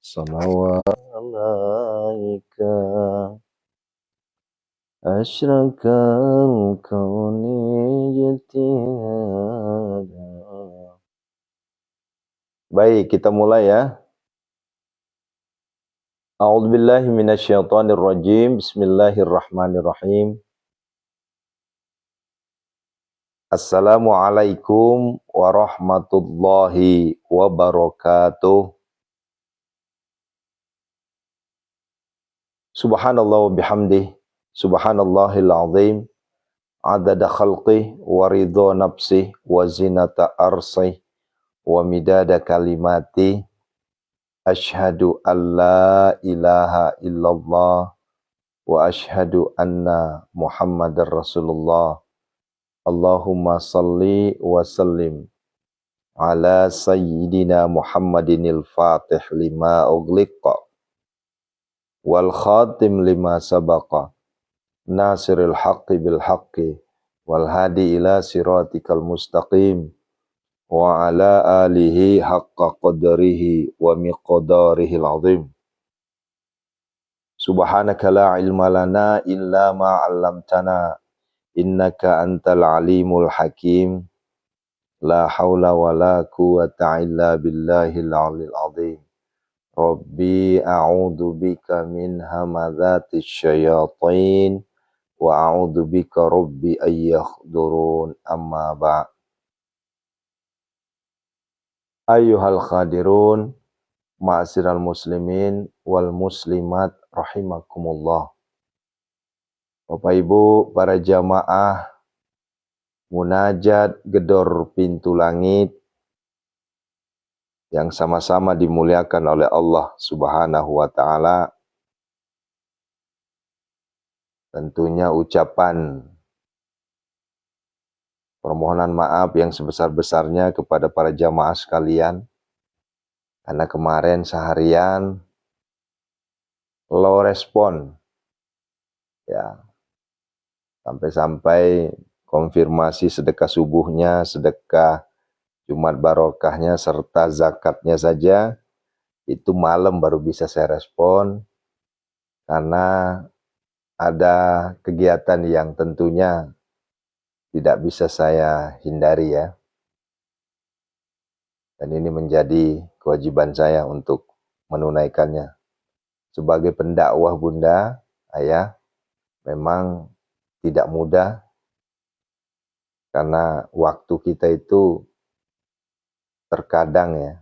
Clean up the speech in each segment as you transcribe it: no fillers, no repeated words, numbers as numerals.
salawat alaika asyrakal kauni jitihada. Baik, kita mulai ya. A'udzubillahi minasyaitonirrajim. Bismillahirrahmanirrahim. Assalamualaikum warahmatullahi wabarakatuh. Subhanallah wa bihamdih. Subhanallahil azim. Adada khalqih wa ridha nafsih wa zinata arsih wa midada kalimati. Ashhadu an la ilaha illallah wa ashhadu anna Muhammadar Rasulullah. Allahumma salli wa sallim ala sayyidina Muhammadinil fatih lima ughliqa wal khatim lima sabaqa nasiril haqqi bil haqqi wal hadi ila siratikal mustaqim wa ala alihi haqqa qadarihi wa miqdarihil azim. Subhanaka la ilma lana illa ma 'allamtana innaka antal alimul hakim. La haula wa la quwata illa billahil alil azim. Rabbi a'udzu bika min hamadzatish syayatin wa a'udzu bika rabbi ayyahdurun. Amma ba'. Ayyuhal khadirun, ma'asyiral muslimin wal muslimat rahimakumullah. Bapak Ibu, para jamaah munajat gedor pintu langit yang sama-sama dimuliakan oleh Allah Subhanahu wa taala. Tentunya ucapan permohonan maaf yang sebesar-besarnya kepada para jamaah sekalian, karena kemarin seharian low respon, ya, sampai-sampai konfirmasi sedekah subuhnya, sedekah Jumat barokahnya, serta zakatnya saja, itu malam baru bisa saya respon, karena ada kegiatan yang tentunya tidak bisa saya hindari ya. Dan ini menjadi kewajiban saya untuk menunaikannya. Sebagai pendakwah bunda, ayah, memang tidak mudah, karena waktu kita itu terkadang ya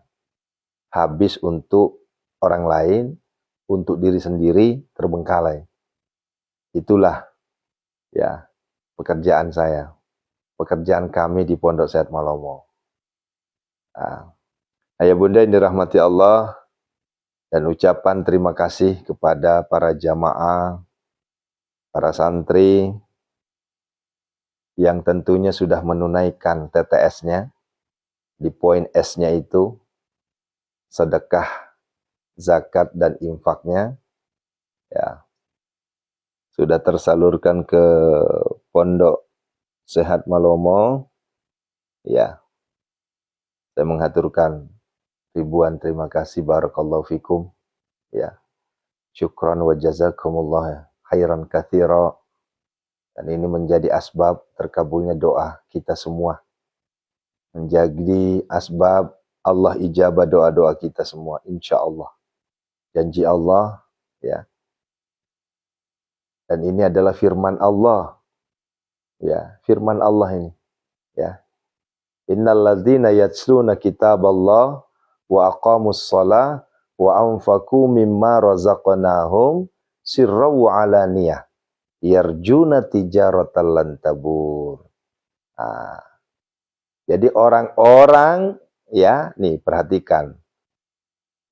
habis untuk orang lain, untuk diri sendiri terbengkalai. Itulah ya pekerjaan saya, pekerjaan kami di Pondok Sehat Malomo. Ayah bunda yang dirahmati Allah, dan ucapan terima kasih kepada para jamaah, para santri yang tentunya sudah menunaikan TTS-nya. Di poin S-nya itu sedekah, zakat dan infaknya ya sudah tersalurkan ke Pondok Sehat Malomo. Ya, saya menghaturkan ribuan terima kasih, barakallahu fikum ya. Syukran wa jazakumullah khairan katsira. Dan ini menjadi asbab terkabulnya doa kita semua. Menjadi asbab Allah ijabah doa-doa kita semua, insya Allah. Janji Allah ya. Dan ini adalah firman Allah. Ya, firman Allah ini ya. Innal ladzina yatsluna kitaballah wa aqamus shalah wa anfaqu mimma razaqnahum sirran wa alaniyah yarjuna tijaratan lan tabur. Jadi orang-orang ya, nih perhatikan,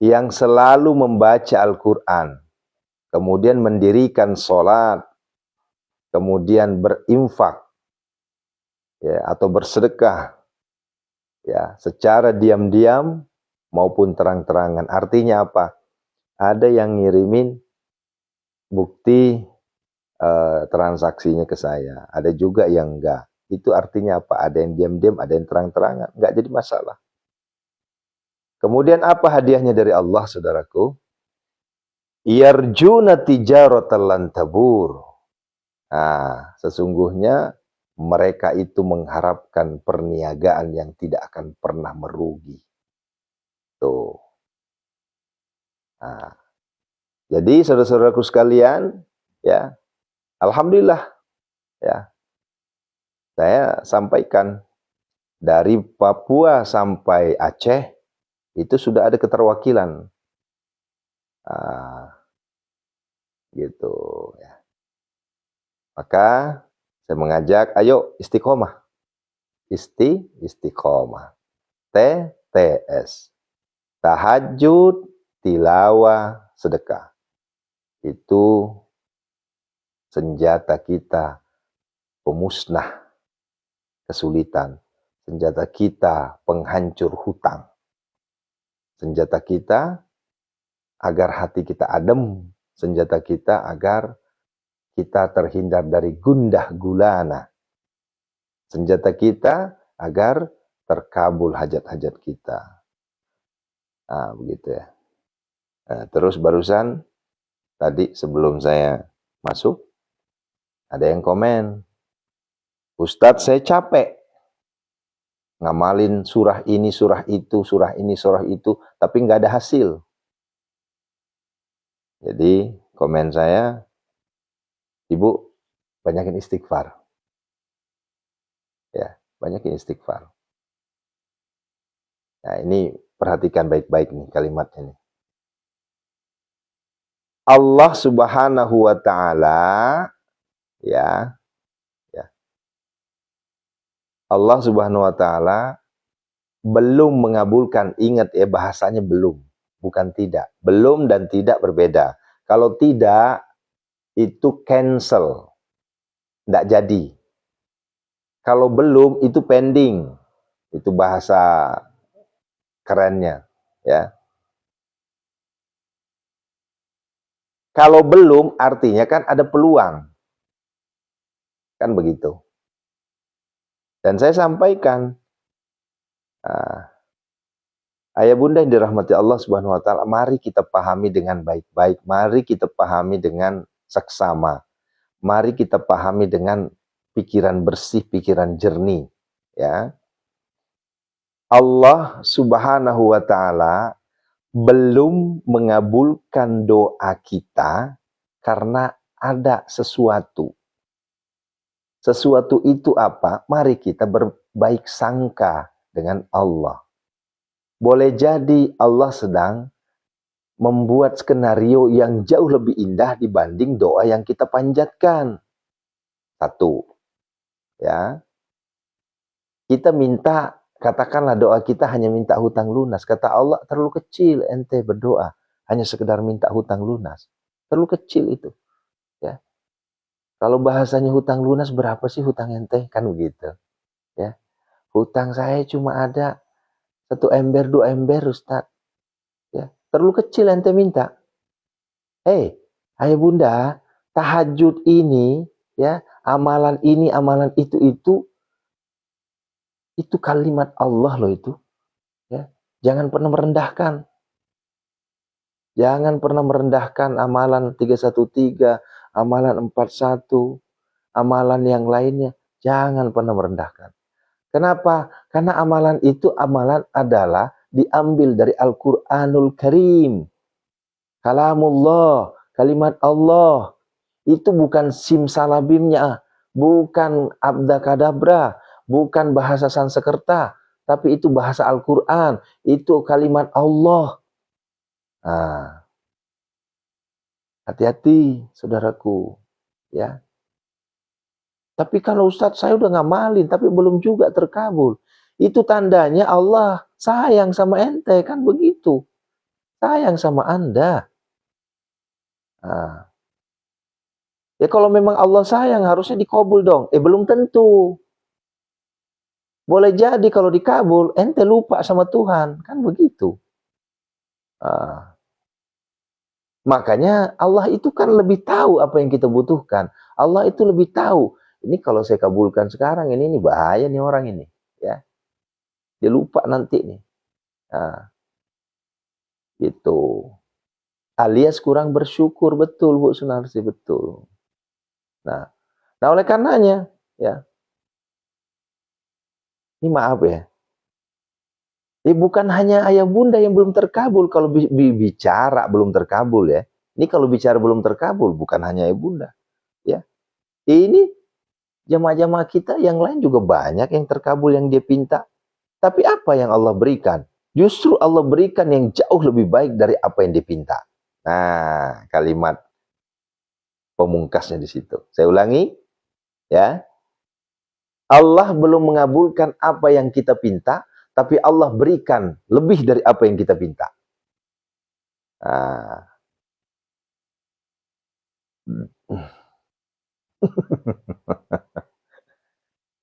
yang selalu membaca Al-Qur'an, kemudian mendirikan sholat, kemudian berinfak ya, atau bersedekah ya, secara diam-diam maupun terang-terangan. Artinya apa? Ada yang ngirimin bukti transaksinya ke saya, ada juga yang enggak. Itu artinya apa? Ada yang diam-diam, ada yang terang-terangan. Enggak jadi masalah. Kemudian apa hadiahnya dari Allah, saudaraku? Yarjuna tijaratan lan tabur. Nah, sesungguhnya mereka itu mengharapkan perniagaan yang tidak akan pernah merugi. Tuh. Nah, jadi saudara-saudaraku sekalian, ya, alhamdulillah, ya, saya sampaikan dari Papua sampai Aceh itu sudah ada keterwakilan, gitu, ya. Maka saya mengajak, ayo istiqomah, istiqomah, TTS, tahajud, tilawah, sedekah. Itu senjata kita pemusnah kesulitan, senjata kita penghancur hutang, senjata kita agar hati kita adem, senjata kita agar kita terhindar dari gundah gulana, senjata kita agar terkabul hajat-hajat kita. Nah, begitu ya. Nah, terus barusan tadi sebelum saya masuk, ada yang komen, Ustadz saya capek ngamalin surah ini, surah itu, surah ini, surah itu, tapi nggak ada hasil. Jadi komen saya, Ibu banyakin istighfar. Ya, banyakin istighfar. Nah, ini perhatikan baik-baik nih kalimatnya nih. Allah Subhanahu wa taala, ya, Allah Subhanahu wa taala belum mengabulkan, ingat ya bahasanya belum, bukan tidak. Belum dan tidak berbeda. Kalau tidak itu cancel, tidak jadi. Kalau belum itu pending, itu bahasa kerennya, ya. Kalau belum artinya kan ada peluang, kan begitu. Dan saya sampaikan, ayah bunda yang dirahmati Allah Subhanahu wa taala, mari kita pahami dengan baik-baik, mari kita pahami dengan seksama, mari kita pahami dengan pikiran bersih, pikiran jernih, ya. Allah Subhanahu wa taala belum mengabulkan doa kita karena ada sesuatu. Sesuatu itu apa? Mari kita berbaik sangka dengan Allah. Boleh jadi Allah sedang membuat skenario yang jauh lebih indah dibanding doa yang kita panjatkan. Satu, ya. Kita minta, katakanlah doa kita hanya minta hutang lunas. Kata Allah, terlalu kecil ente berdoa, hanya sekedar minta hutang lunas. Terlalu kecil itu, ya. Kalau bahasanya hutang lunas, berapa sih hutang ente? Kan begitu, ya. Hutang saya cuma ada 1 ember, 2 ember, Ustaz. Ya, terlalu kecil ente minta. Ayah bunda, tahajud ini, ya, amalan ini, amalan itu kalimat Allah loh itu. Ya, jangan pernah merendahkan. Jangan pernah merendahkan amalan 313, amalan 41, amalan yang lainnya. Jangan pernah merendahkan. Kenapa? Karena amalan itu adalah diambil dari Al-Quranul Karim. Kalamullah, kalimat Allah. Itu bukan simsalabimnya, bukan abdakadabra, bukan bahasa Sanskerta, tapi itu bahasa Al-Quran. Itu kalimat Allah. Nah, hati-hati saudaraku, ya. Tapi kalau Ustadz saya udah ngamalin, tapi belum juga terkabul. Itu tandanya Allah sayang sama ente, kan begitu. Sayang sama Anda. Nah. Ya kalau memang Allah sayang harusnya dikabul dong. Belum tentu. Boleh jadi kalau dikabul, ente lupa sama Tuhan. Kan begitu. Makanya Allah itu kan lebih tahu apa yang kita butuhkan. Allah itu lebih tahu. Ini kalau saya kabulkan sekarang, ini bahaya nih orang ini. Ya. Dia lupa nanti nih. Nah, Itu. Alias kurang bersyukur, betul Bu Sunarsi, betul. Nah, oleh karenanya, ya, ini maaf ya, bukan hanya ayah bunda yang belum terkabul, kalau bicara belum terkabul ya. Ini kalau bicara belum terkabul, bukan hanya ayah bunda. Ya, ini jamaah-jamaah kita yang lain juga banyak yang terkabul yang dia pinta. Tapi apa yang Allah berikan? Justru Allah berikan yang jauh lebih baik dari apa yang dipinta. Nah, kalimat pemungkasnya di situ. Saya ulangi, ya. Allah belum mengabulkan apa yang kita pinta, tapi Allah berikan lebih dari apa yang kita pinta. Nah.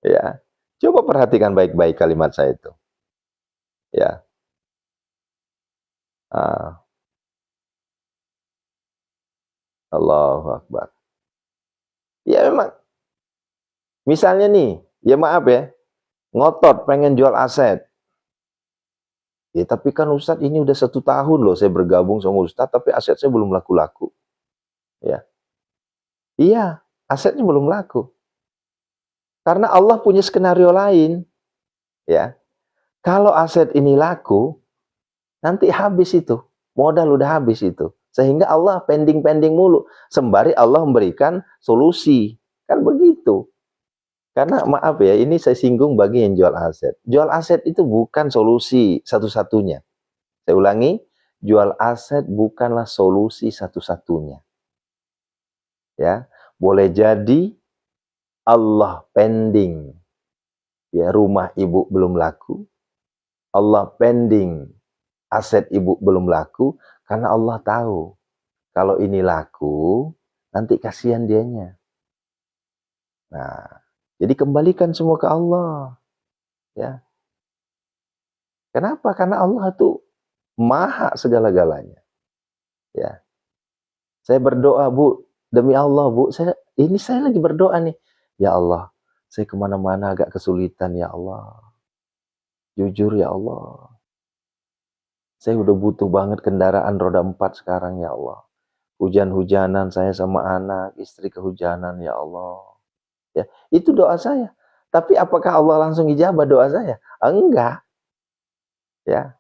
Ya. Coba perhatikan baik-baik kalimat saya itu. Ya. Allahu Akbar. Ya memang. Misalnya nih, ya maaf ya, ngotot pengen jual aset. Ya tapi kan Ustadz ini udah 1 tahun loh saya bergabung sama Ustadz, tapi aset saya belum laku-laku. Ya. Iya, asetnya belum laku. Karena Allah punya skenario lain. Ya. Kalau aset ini laku, nanti habis itu. Modal udah habis itu. Sehingga Allah pending-pending mulu. Sembari Allah memberikan solusi. Kan begitu. Karena maaf ya, ini saya singgung bagi yang jual aset. Jual aset itu bukan solusi satu-satunya. Saya ulangi, jual aset bukanlah solusi satu-satunya. Ya, boleh jadi Allah pending. Ya, rumah ibu belum laku. Allah pending. Aset ibu belum laku karena Allah tahu kalau ini laku nanti kasihan dianya. Nah, jadi kembalikan semua ke Allah. Ya. Kenapa? Karena Allah itu maha segala-galanya. Ya. Saya berdoa, Bu, demi Allah, Bu, ini saya lagi berdoa nih. Ya Allah, saya kemana-mana agak kesulitan, ya Allah. Jujur ya Allah. Saya udah butuh banget kendaraan roda 4 sekarang, ya Allah. Hujan-hujanan saya sama anak, istri kehujanan, ya Allah. Ya, itu doa saya. Tapi apakah Allah langsung ijabah doa saya? Enggak. Ya.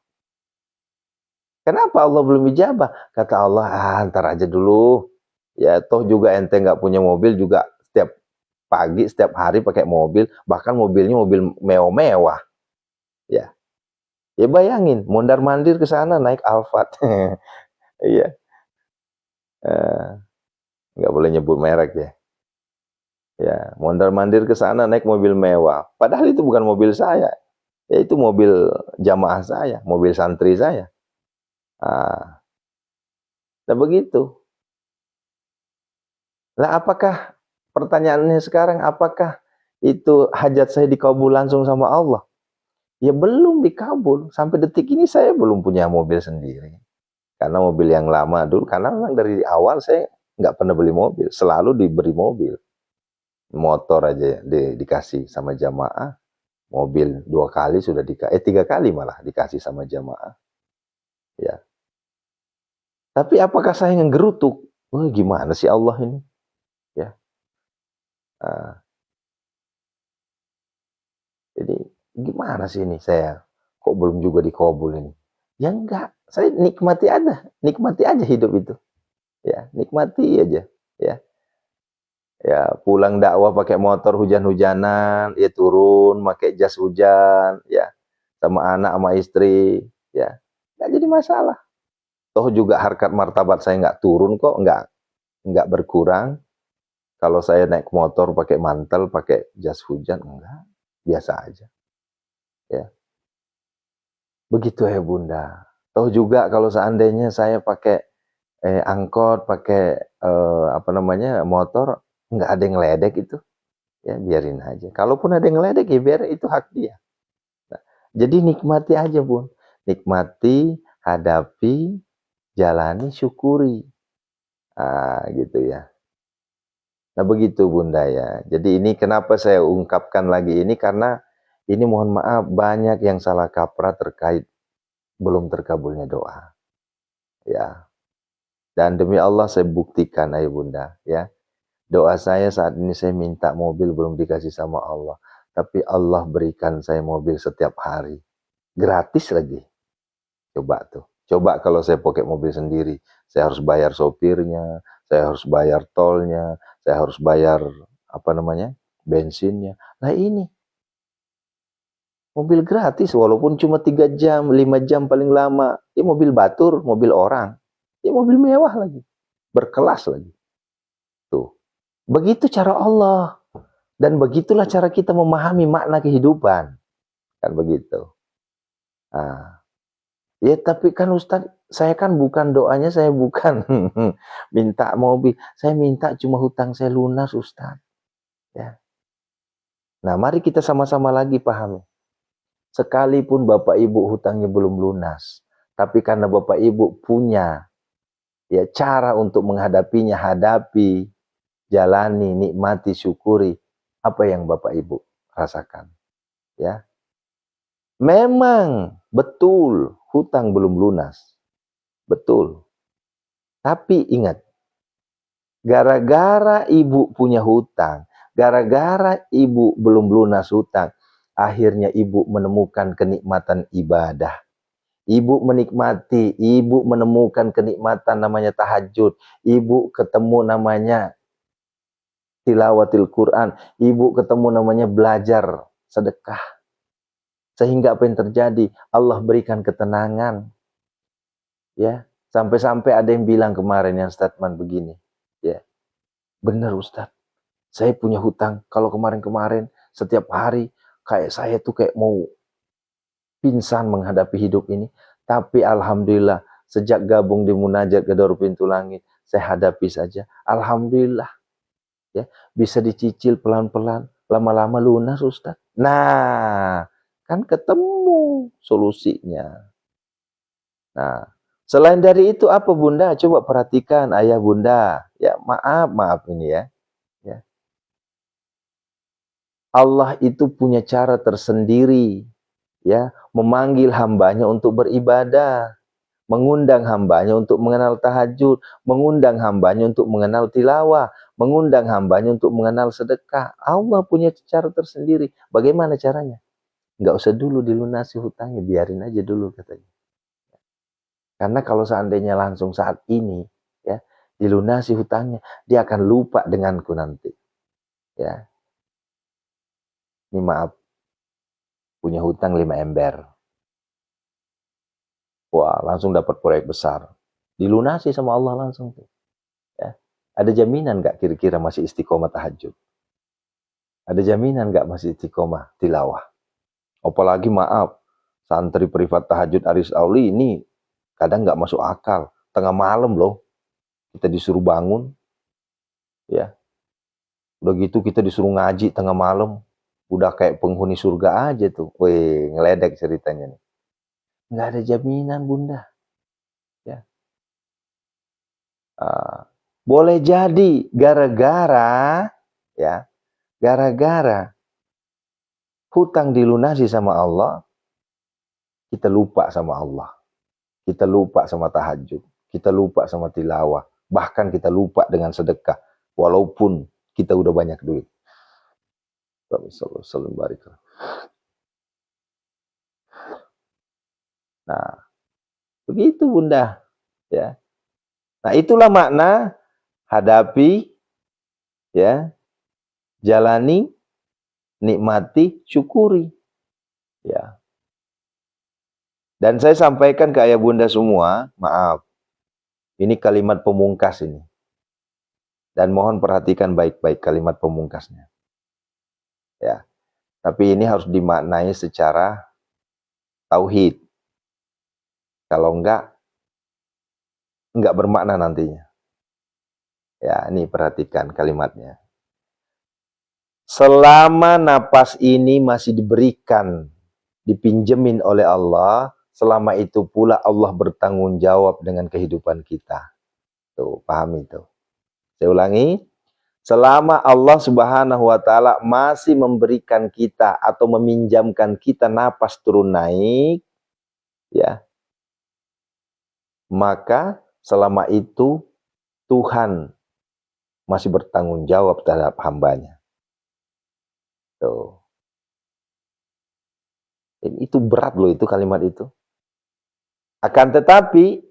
Kenapa Allah belum ijabah? Kata Allah, ntar aja dulu. Ya, toh juga ente nggak punya mobil juga setiap pagi, setiap hari pakai mobil, bahkan mobilnya mobil mewah-mewah. Ya. Ya bayangin, mondar-mandir ke sana naik Alphard. Iya. Nggak boleh nyebut merek ya. Ya, mondar-mandir ke sana naik mobil mewah. Padahal itu bukan mobil saya. Ya itu mobil jamaah saya, mobil santri saya. Nah begitu. Nah apakah pertanyaannya sekarang, apakah itu hajat saya dikabul langsung sama Allah? Ya belum dikabul. Sampai detik ini saya belum punya mobil sendiri. Karena mobil yang lama dulu, karena memang dari awal saya nggak pernah beli mobil. Selalu diberi mobil. Motor aja dikasih sama jamaah. Mobil 2 kali sudah 3 kali malah dikasih sama jamaah. Ya. Tapi apakah saya ngegerutuk? Wah gimana sih Allah ini? Ya. Jadi gimana sih ini saya kok belum juga dikabul ini? Ya enggak, saya nikmati aja hidup itu. Ya, nikmati aja, ya. Ya, pulang dakwah pakai motor hujan-hujanan, ya turun pakai jas hujan, ya. Sama anak sama istri, ya. Enggak jadi masalah. Toh juga harkat martabat saya enggak turun kok, enggak berkurang. Kalau saya naik motor pakai mantel, pakai jas hujan, enggak, biasa aja. Ya. Begitu ya Bunda. Toh juga kalau seandainya saya pakai angkot, pakai motor, nggak ada yang ngeledek itu, ya biarin aja. Kalaupun ada yang ngeledek ya biar itu hak dia. Nah, jadi nikmati aja Bun, nikmati, hadapi, jalani, syukuri, gitu ya. Nah begitu Bunda ya. Jadi ini kenapa saya ungkapkan lagi ini, karena ini mohon maaf banyak yang salah kaprah terkait belum terkabulnya doa. Ya. Dan demi Allah saya buktikan ayah bunda, ya. Doa saya saat ini saya minta mobil belum dikasih sama Allah. Tapi Allah berikan saya mobil setiap hari. Gratis lagi. Coba tuh. Coba kalau saya pakai mobil sendiri. Saya harus bayar sopirnya, saya harus bayar tolnya, saya harus bayar apa namanya, bensinnya. Nah ini mobil gratis walaupun cuma 3 jam, 5 jam paling lama. Ya mobil batur, mobil orang. Ya mobil mewah lagi. Berkelas lagi. Tuh. Begitu cara Allah. Dan begitulah cara kita memahami makna kehidupan. Kan begitu. Nah, ya tapi kan Ustadz, saya kan bukan doanya, saya bukan minta mobil. Saya minta cuma hutang saya lunas Ustadz. Ya. Nah mari kita sama-sama lagi pahami. Sekalipun Bapak Ibu hutangnya belum lunas. Tapi karena Bapak Ibu punya ya cara untuk menghadapinya, hadapi, jalani, nikmati, syukuri apa yang Bapak Ibu rasakan. Ya, memang betul hutang belum lunas, betul. Tapi ingat, gara-gara ibu punya hutang, gara-gara ibu belum lunas hutang, akhirnya ibu menemukan kenikmatan ibadah. Ibu menikmati, ibu menemukan kenikmatan namanya tahajud, ibu ketemu namanya tilawatil Quran, ibu ketemu namanya belajar sedekah. Sehingga apa yang terjadi? Allah berikan ketenangan. Ya, sampai-sampai ada yang bilang kemarin yang statement begini. Ya, benar Ustadz. Saya punya hutang. Kalau kemarin-kemarin setiap hari kayak saya tuh kayak mau pingsan menghadapi hidup ini. Tapi alhamdulillah sejak gabung di Munajat Gedor Pintu Langit, saya hadapi saja. Alhamdulillah. Ya, bisa dicicil pelan-pelan, lama-lama lunas Ustaz. Nah, kan ketemu solusinya. Nah, selain dari itu apa Bunda? Coba perhatikan ayah Bunda. Ya, maaf ini ya. Ya. Allah itu punya cara tersendiri ya, memanggil hambanya untuk beribadah, mengundang hambanya untuk mengenal tahajud, mengundang hambanya untuk mengenal tilawah, mengundang hambanya untuk mengenal sedekah. Allah punya cara tersendiri. Bagaimana caranya? Nggak usah dulu dilunasi hutangnya, biarin aja dulu katanya. Karena kalau seandainya langsung saat ini, ya, dilunasi hutangnya, dia akan lupa denganku nanti. Ya, ini maaf, punya hutang 5 ember. Wah, langsung dapat proyek besar. Dilunasi sama Allah langsung tuh. Ya. Ada jaminan nggak kira-kira masih istiqomah tahajud? Ada jaminan nggak masih istiqomah tilawah? Apalagi maaf, santri privat tahajud Aris Auli ini kadang nggak masuk akal. Tengah malam loh, kita disuruh bangun. Ya, udah gitu kita disuruh ngaji tengah malam. Udah kayak penghuni surga aja tuh. Wih, ngeledek ceritanya nih. Nggak ada jaminan Bunda. Ya. Boleh jadi gara-gara ya, gara-gara hutang dilunasi sama Allah, kita lupa sama Allah. Kita lupa sama tahajud. Kita lupa sama tilawah. Bahkan kita lupa dengan sedekah. Walaupun kita udah banyak duit. Nah, begitu Bunda. Ya. Nah, itulah makna hadapi, ya, jalani, nikmati, syukuri. Ya. Dan saya sampaikan ke ayah bunda semua, maaf, ini kalimat pemungkas ini. Dan mohon perhatikan baik-baik kalimat pemungkasnya. Ya. Tapi ini harus dimaknai secara tauhid. Kalau enggak bermakna nantinya. Ya, ini perhatikan kalimatnya. Selama napas ini masih diberikan, dipinjemin oleh Allah, selama itu pula Allah bertanggung jawab dengan kehidupan kita. Tuh, pahami itu. Saya ulangi, selama Allah Subhanahu wa taala masih memberikan kita atau meminjamkan kita napas turun naik, ya. maka selama itu Tuhan masih bertanggung jawab terhadap hambanya. Tuh. Itu berat loh itu kalimat itu. Akan tetapi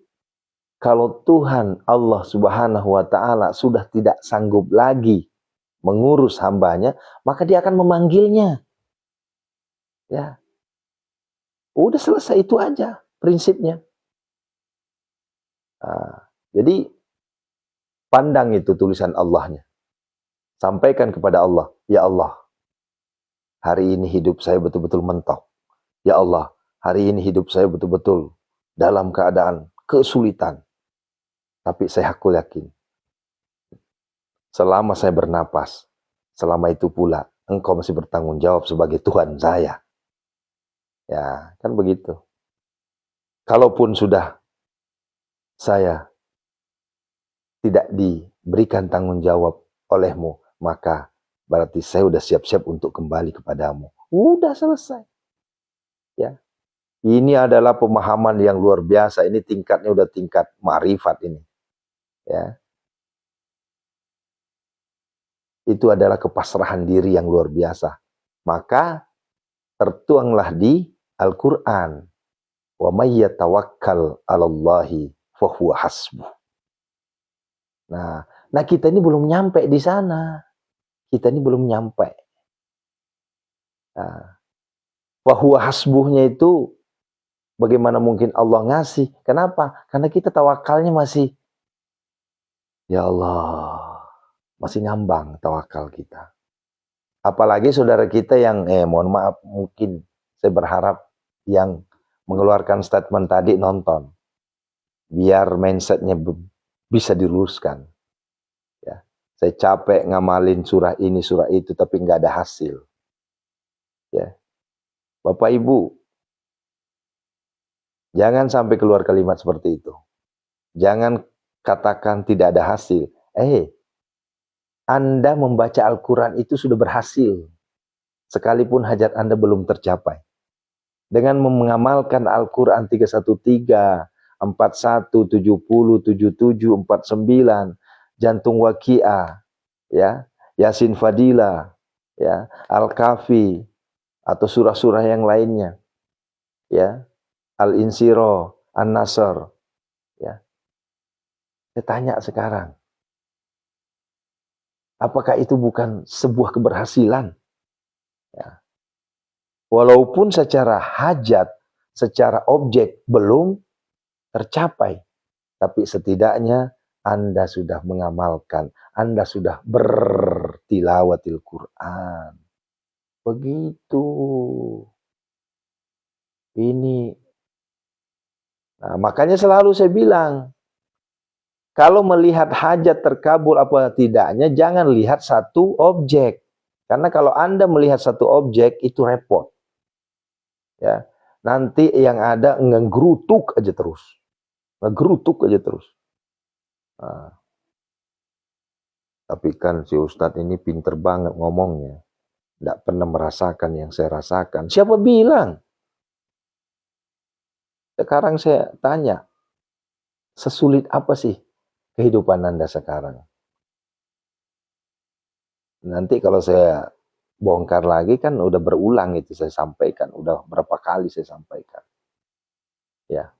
kalau Tuhan Allah Subhanahu wa Ta'ala sudah tidak sanggup lagi mengurus hambanya, maka dia akan memanggilnya. Ya. Udah selesai, itu aja prinsipnya. Nah, jadi pandang itu tulisan Allahnya. Sampaikan kepada Allah, ya Allah, hari ini hidup saya betul-betul mentok. Ya Allah, hari ini hidup saya betul-betul dalam keadaan kesulitan. Tapi saya aku yakin, selama saya bernapas, selama itu pula Engkau masih bertanggung jawab sebagai Tuhan saya. Ya, kan begitu. Kalaupun sudah saya tidak diberikan tanggung jawab olehmu, maka berarti saya sudah siap-siap untuk kembali kepadamu. Udah selesai. Ya. Ini adalah pemahaman yang luar biasa. Ini tingkatnya udah tingkat ma'rifat ini. Ya. Itu adalah kepasrahan diri yang luar biasa. Maka tertuanglah di Al-Quran. Wa may yatawakkal 'alallahi fahuwa hasbuh. Nah, kita ini belum nyampe di sana. Kita ini belum nyampe. Nah, fahuwa hasbuhnya itu bagaimana mungkin Allah ngasih? Kenapa? Karena kita tawakalnya masih, ya Allah, masih ngambang tawakal kita. Apalagi saudara kita yang, mohon maaf, mungkin saya berharap yang mengeluarkan statement tadi nonton, biar mindsetnya bisa diluruskan. Ya, saya capek ngamalin surah ini, surah itu, tapi nggak ada hasil. Ya, Bapak Ibu, jangan sampai keluar kalimat seperti itu. Jangan katakan tidak ada hasil. Anda membaca Al-Quran itu sudah berhasil, sekalipun hajat Anda belum tercapai. Dengan mengamalkan Al-Quran 313, 41, 70, 77, 49, Jantung Waqiah, ya, Yasin Fadilah, ya, Al-Kahfi, atau surah-surah yang lainnya, ya, Al-Insyirah, An-Nasr, ya. Saya tanya sekarang, apakah itu bukan sebuah keberhasilan? Ya. Walaupun secara hajat, secara objek belum tercapai, tapi setidaknya Anda sudah mengamalkan, Anda sudah bertilawatil Quran. Begitu. Ini. Nah, makanya selalu saya bilang, kalau melihat hajat terkabul apa tidaknya, jangan lihat satu objek. Karena kalau Anda melihat satu objek, itu repot. Ya, nanti yang ada ngegerutuk aja terus. Ngegerutuk aja terus. Nah, tapi kan si Ustadz ini pinter banget ngomongnya. Tidak pernah merasakan yang saya rasakan. Siapa bilang? Sekarang saya tanya, sesulit apa sih kehidupan Anda sekarang? Nanti kalau saya bongkar lagi kan udah berulang itu saya sampaikan. Udah berapa kali saya sampaikan. Ya.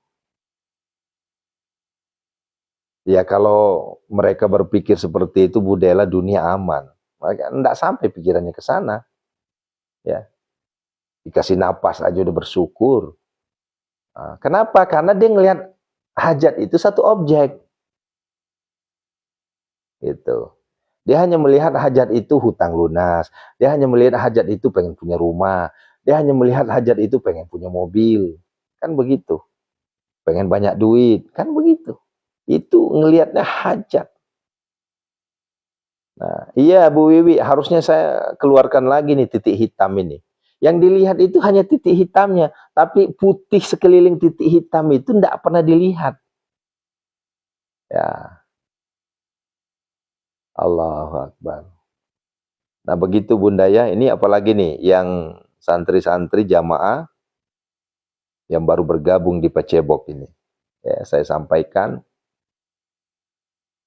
Ya kalau mereka berpikir seperti itu, budaya dunia aman. Mereka enggak sampai pikirannya ke sana. Ya. Dikasih napas aja udah bersyukur. Nah, kenapa? Karena dia ngelihat hajat itu satu objek. Gitu. Dia hanya melihat hajat itu hutang lunas. Dia hanya melihat hajat itu pengen punya rumah. Dia hanya melihat hajat itu pengen punya mobil. Kan begitu. Pengen banyak duit. Kan begitu. Itu ngelihatnya hajat. Nah, iya Bu Wiwi, harusnya saya keluarkan lagi nih titik hitam ini. Yang dilihat itu hanya titik hitamnya, tapi putih sekeliling titik hitam itu tidak pernah dilihat. Ya. Allahu Akbar. Nah begitu Bunda ya, ini apalagi nih yang santri-santri jamaah yang baru bergabung di Pacebok ini. Ya, saya sampaikan,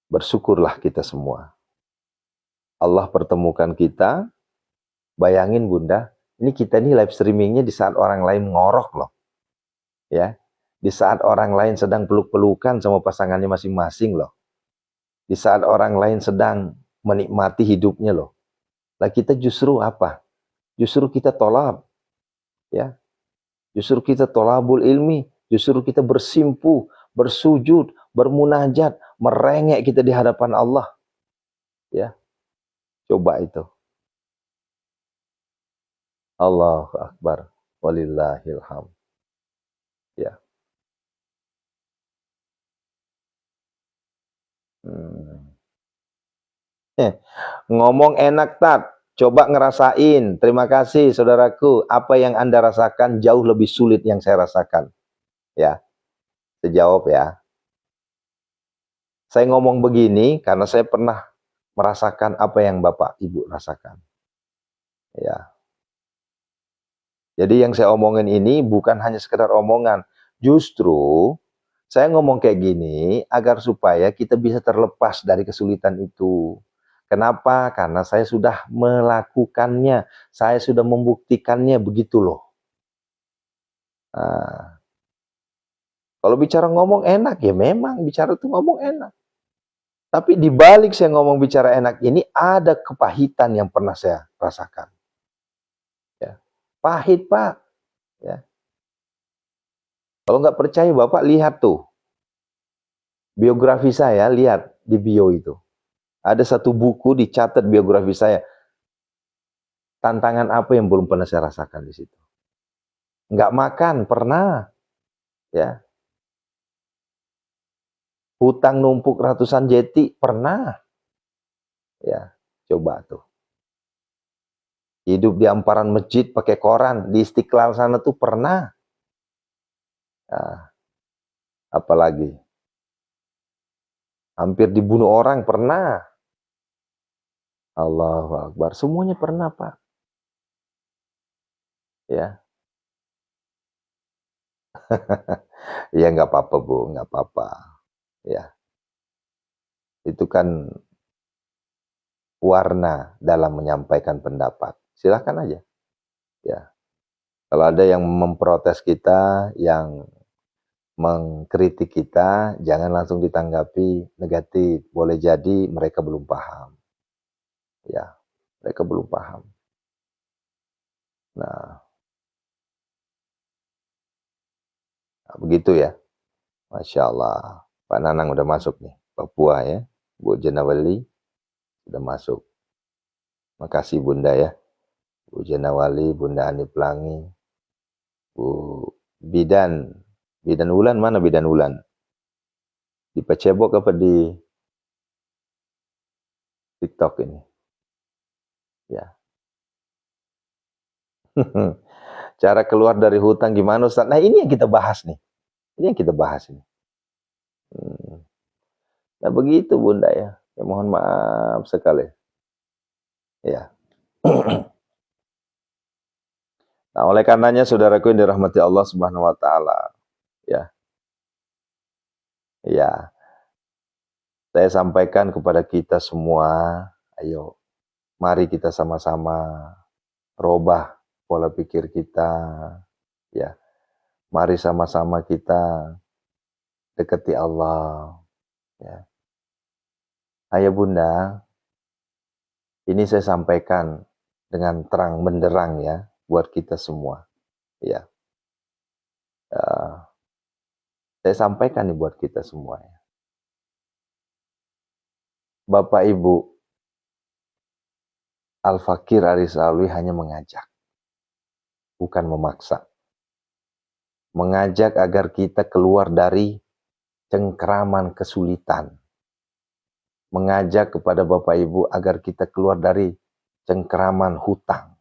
bersyukurlah kita semua. Allah pertemukan kita. Bayangin Bunda, ini kita nih live streamingnya di saat orang lain ngorok loh. Ya, di saat orang lain sedang peluk-pelukan sama pasangannya masing-masing loh. Di saat orang lain sedang menikmati hidupnya loh. Lah kita justru apa? Justru kita tolab. Ya, justru kita tolabul ilmi. Justru kita bersimpu, bersujud, bermunajat, merengek kita di hadapan Allah. Ya, coba itu. Allahu Akbar. Walillahil hamd. Ya. Ngomong enak tat. Coba ngerasain. Terima kasih saudaraku. Apa yang Anda rasakan jauh lebih sulit yang saya rasakan. Ya. Saya jawab ya. Saya ngomong begini karena saya pernah merasakan apa yang Bapak Ibu rasakan. Ya. Jadi yang saya omongin ini bukan hanya sekedar omongan. Justru saya ngomong kayak gini agar supaya kita bisa terlepas dari kesulitan itu. Kenapa? Karena saya sudah melakukannya. Saya sudah membuktikannya begitu loh. Nah, kalau bicara ngomong enak ya memang bicara tuh ngomong enak. Tapi di balik saya ngomong bicara enak ini ada kepahitan yang pernah saya rasakan. Ya. Pahit Pak. Ya. Kalau nggak percaya Bapak lihat tuh. Biografi saya, lihat di bio itu. Ada satu buku dicatat biografi saya. Tantangan apa yang belum pernah saya rasakan di situ. Nggak makan, pernah. Ya. Hutang numpuk ratusan jeti, pernah. Ya, coba tuh. Hidup di amparan masjid pakai koran, di Istiqlal sana tuh pernah. Nah, apalagi. Hampir dibunuh orang, pernah. Allahu Akbar, semuanya pernah Pak. Ya. Ya nggak apa-apa Bu, nggak apa-apa. Ya. Itu kan warna dalam menyampaikan pendapat. Silahkan aja. Ya. Kalau ada yang memprotes kita, yang mengkritik kita, jangan langsung ditanggapi negatif. Boleh jadi mereka belum paham. Ya, mereka belum paham. Nah, begitu ya. Masya Allah. Pak Nanang udah masuk nih. Papua ya. Bu Jenawali sudah masuk. Makasih Bunda ya. Bu Jenawali, Bunda Ani Pelangi, Bu Bidan. Bidan Ulan, mana Bidan Ulan? Di Pecebok apa di TikTok ini? Ya. Cara keluar dari hutang gimana Ustaz? Nah ini yang kita bahas nih. Ini yang kita bahas ini. Nah begitu Bunda ya. Ya mohon maaf sekali. Ya. Nah oleh karenanya saudaraku yang dirahmati Allah Subhanahu wa taala. Ya. Ya. Saya sampaikan kepada kita semua, ayo mari kita sama-sama robah pola pikir kita. Ya. Mari sama-sama kita dekati Allah. Ya. Ayah Bunda, ini saya sampaikan dengan terang benderang ya, buat kita semua. Ya. Saya sampaikan nih buat kita semua ya. Bapak Ibu, Al-Fakir Aris Alwi hanya mengajak, bukan memaksa. Mengajak agar kita keluar dari cengkeraman kesulitan. Mengajak kepada Bapak Ibu agar kita keluar dari cengkeraman hutang.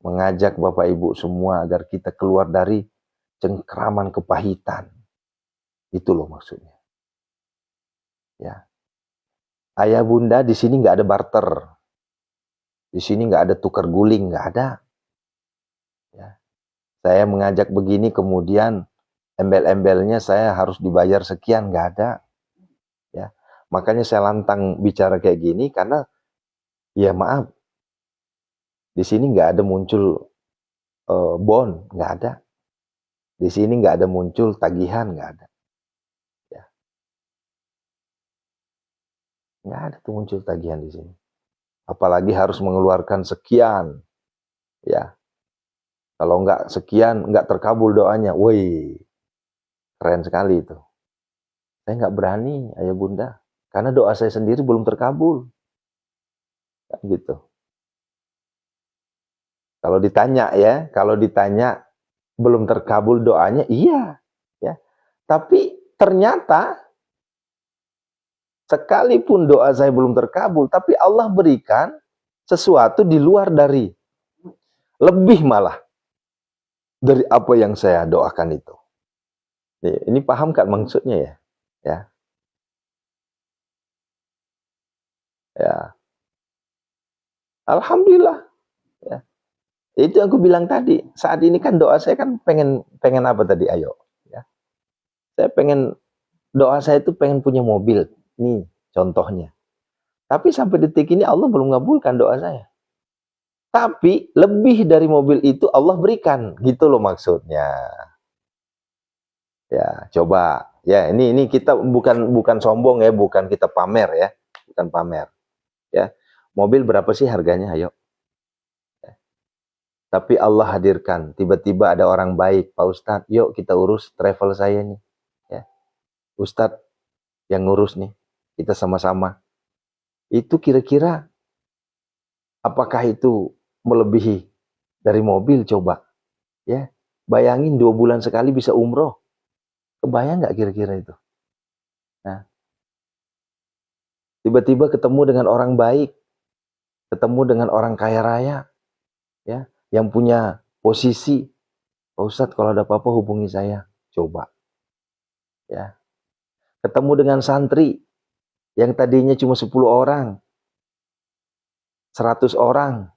Mengajak Bapak Ibu semua agar kita keluar dari cengkeraman kepahitan. Itu loh maksudnya. Ya. Ayah Bunda di sini nggak ada barter. Di sini nggak ada tukar guling, nggak ada. Ya. Saya mengajak begini kemudian embel-embelnya saya harus dibayar sekian, nggak ada. Ya, makanya saya lantang bicara kayak gini karena ya maaf, di sini nggak ada muncul bond, nggak ada. Di sini nggak ada muncul tagihan, nggak ada. Ya, nggak ada tuh muncul tagihan di sini. Apalagi harus mengeluarkan sekian, ya. Kalau nggak sekian, nggak terkabul doanya. Woi, keren sekali itu. Saya nggak berani, ayah bunda, karena doa saya sendiri belum terkabul. Gitu. Kalau ditanya belum terkabul doanya, iya, ya. Tapi ternyata sekalipun doa saya belum terkabul, tapi Allah berikan sesuatu di luar dari, lebih malah dari apa yang saya doakan itu. Ini paham kan maksudnya ya? Ya, ya. Alhamdulillah. Ya. Itu yang aku bilang tadi. Saat ini kan doa saya kan pengen apa tadi? Ayo. Ya. Saya pengen, doa saya itu pengen punya mobil. Nih contohnya. Tapi sampai detik ini Allah belum ngabulkan doa saya. Tapi lebih dari mobil itu Allah berikan, gitu loh maksudnya. Ya, coba. Ya, ini kita bukan sombong ya, bukan kita pamer ya, bukan pamer. Ya, mobil berapa sih harganya? Ayo. Ya. Tapi Allah hadirkan, tiba-tiba ada orang baik, Pak Ustadz, yuk kita urus travel saya nih. Ya, Ustadz yang ngurus nih, kita sama-sama. Itu kira-kira apakah itu melebihi dari mobil? Coba. Ya, bayangin 2 bulan sekali bisa umroh. Kebayang nggak kira-kira itu? Nah, tiba-tiba ketemu dengan orang baik, ketemu dengan orang kaya raya, ya, yang punya posisi. Pak Ustadz, kalau ada apa-apa hubungi saya. Coba. Ya, ketemu dengan santri yang tadinya cuma 10 orang, 100 orang.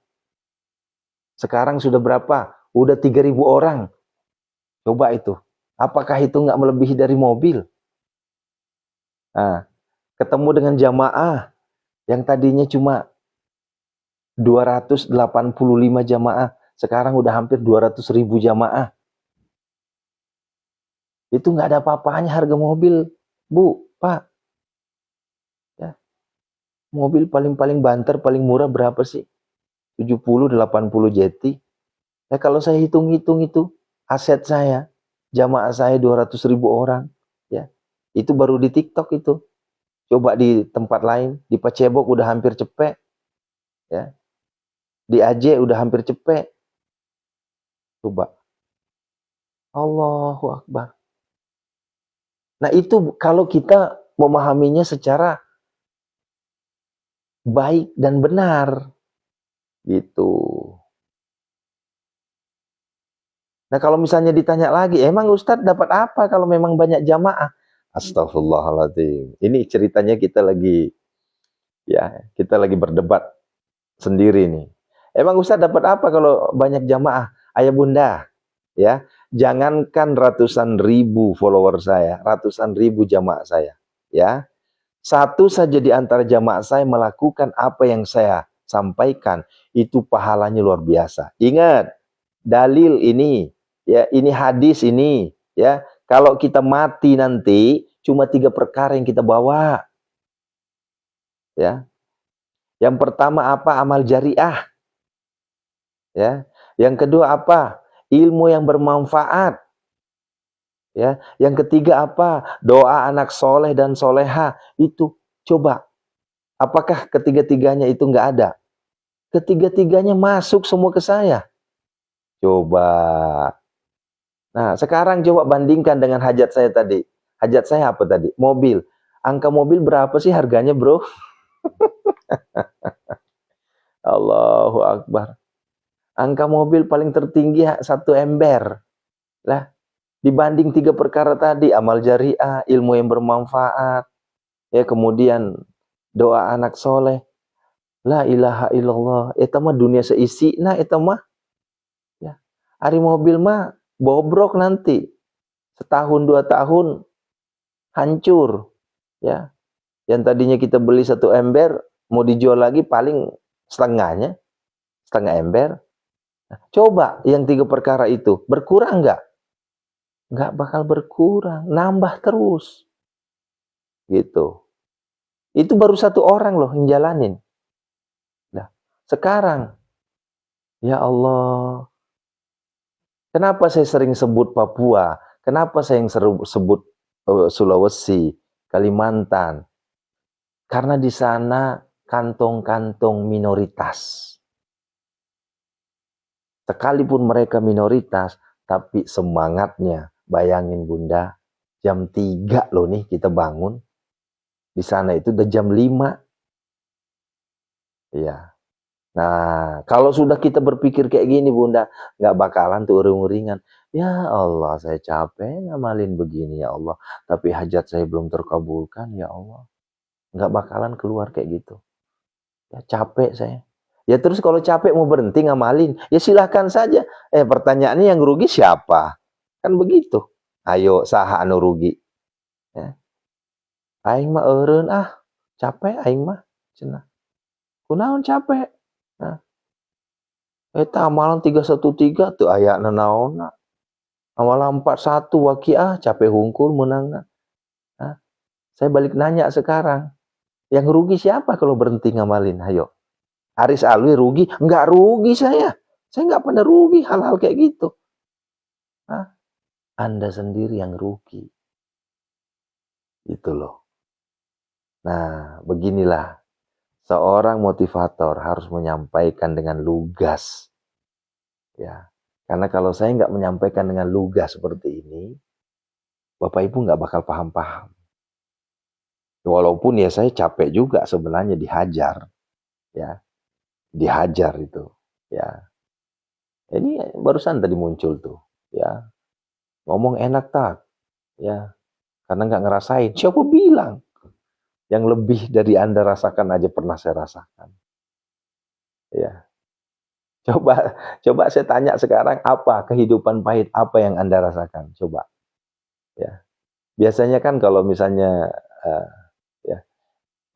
Sekarang sudah berapa? Udah 3.000 orang. Coba itu. Apakah itu nggak melebihi dari mobil? Nah, ketemu dengan jamaah yang tadinya cuma 285 jamaah, sekarang udah hampir 200.000 jamaah. Itu nggak ada apa-apanya harga mobil, Bu, Pak. Ya, mobil paling banter, paling murah berapa sih? 70-80 jeti. Nah, kalau saya hitung-hitung itu, aset saya, jamaah saya 200.000 orang. Ya, itu baru di TikTok itu. Coba di tempat lain, di Pacebok udah hampir cepet. Ya, di Aceh udah hampir cepet. Coba. Allahu Akbar. Nah itu kalau kita memahaminya secara baik dan benar. Gitu. Nah kalau misalnya ditanya lagi, emang Ustadz dapat apa kalau memang banyak jamaah? Astagfirullahaladzim. Ini ceritanya kita lagi berdebat sendiri nih. Emang Ustadz dapat apa kalau banyak jamaah? Ayah bunda, ya, jangankan ratusan ribu follower saya, ratusan ribu jamaah saya, ya. Satu saja di antara jamaah saya melakukan apa yang saya sampaikan, itu pahalanya luar biasa. Ingat, dalil ini, ya, ini hadis ini, ya. Kalau kita mati nanti, cuma 3 perkara yang kita bawa, ya. Yang pertama apa? Amal jariah, ya. Yang kedua apa? Ilmu yang bermanfaat, ya. Yang ketiga apa? Doa anak soleh dan soleha. Itu coba, apakah ketiga-tiganya itu nggak ada? Ketiga-tiganya masuk semua ke saya. Coba. Nah, sekarang coba bandingkan dengan hajat saya tadi. Hajat saya apa tadi? Mobil. Angka mobil berapa sih harganya, bro? Allahu Akbar. Angka mobil paling tertinggi 1 ember. Lah, dibanding 3 perkara tadi, amal jariah, ilmu yang bermanfaat, ya, kemudian doa anak soleh. La ilaha illallah. Eta mah dunia seisi, nah eta mah, ya. Hari mobil mah bobrok nanti. Setahun 2 tahun hancur, ya. Yang tadinya kita beli 1 ember, mau dijual lagi paling setengahnya, setengah ember. Nah, coba yang 3 perkara itu, berkurang nggak? Nggak bakal berkurang, nambah terus, gitu. Itu baru 1 orang loh yang jalanin. Nah, sekarang, ya Allah, kenapa saya sering sebut Papua? Kenapa saya yang sebut Sulawesi, Kalimantan? Karena di sana kantong-kantong minoritas. Sekalipun mereka minoritas, tapi semangatnya, bayangin Bunda, jam 3 loh nih kita bangun. Di sana itu udah jam 5. Iya. Nah, kalau sudah kita berpikir kayak gini Bunda, nggak bakalan tuh uring-uringan. Ya Allah, saya capek ngamalin begini ya Allah. Tapi hajat saya belum terkabulkan ya Allah. Nggak bakalan keluar kayak gitu. Ya capek saya. Ya terus kalau capek mau berhenti ngamalin, ya silahkan saja. Pertanyaannya yang rugi siapa? Kan begitu. Ayo saha anu rugi. Ya. Aing mah eureun capek aing mah cenah. Kunaon capek? Nah, eta amalan 313 teu aya nanaonna. Amalan 41 waqiah capek hungkul meunangna. Nah, saya balik nanya sekarang, yang rugi siapa kalau berhenti ngamalin? Hayo. Aris Alwi rugi? Enggak rugi saya. Saya enggak pernah rugi hal-hal kayak gitu. Hah? Anda sendiri yang rugi. Gitu loh. Nah, beginilah. Seorang motivator harus menyampaikan dengan lugas. Ya. Karena kalau saya nggak menyampaikan dengan lugas seperti ini, Bapak Ibu nggak bakal paham-paham. Walaupun ya saya capek juga sebenarnya dihajar. Ya. Dihajar itu. Ya. Ini barusan tadi muncul tuh. Ya. Ngomong enak tak? Ya. Karena nggak ngerasain. Siapa bilang? Yang lebih dari Anda rasakan aja pernah saya rasakan. Ya. Coba saya tanya sekarang, apa kehidupan pahit apa yang Anda rasakan? Coba. Ya. Biasanya kan kalau misalnya, ya,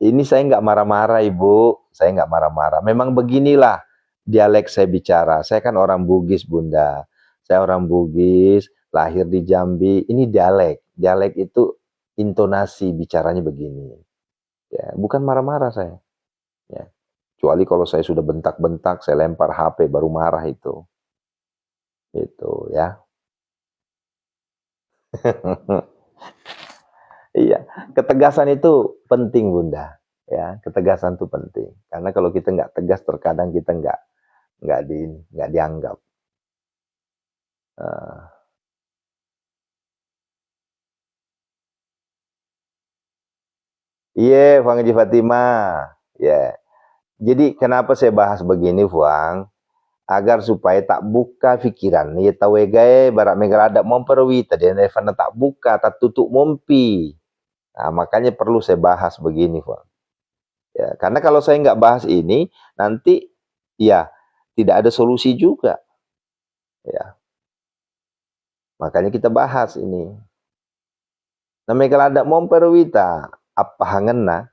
ini saya nggak marah-marah Ibu, saya nggak marah-marah. Memang beginilah dialek saya bicara. Saya kan orang Bugis Bunda. Saya orang Bugis, lahir di Jambi. Ini dialek. Dialek itu intonasi bicaranya begini. Ya, bukan marah-marah saya. Ya. Kecuali kalau saya sudah bentak-bentak, saya lempar HP, baru marah itu. Itu ya. Iya, ketegasan itu penting Bunda. Ya, ketegasan itu penting. Karena kalau kita nggak tegas, terkadang kita nggak dianggap. Uh, Iya, Fang Haji Fatimah. Ya, jadi kenapa saya bahas begini, Fang? Agar supaya tak buka pikiran. Ya tahu gaya barak megalada memperwi tadi Evan tak buka, tak tutup mompi. Nah, makanya perlu saya bahas begini, Fang. Ya, karena kalau saya nggak bahas ini, nanti ya tidak ada solusi juga. Ya, makanya kita bahas ini. Namanya kalau ada momperwita, apa hangena,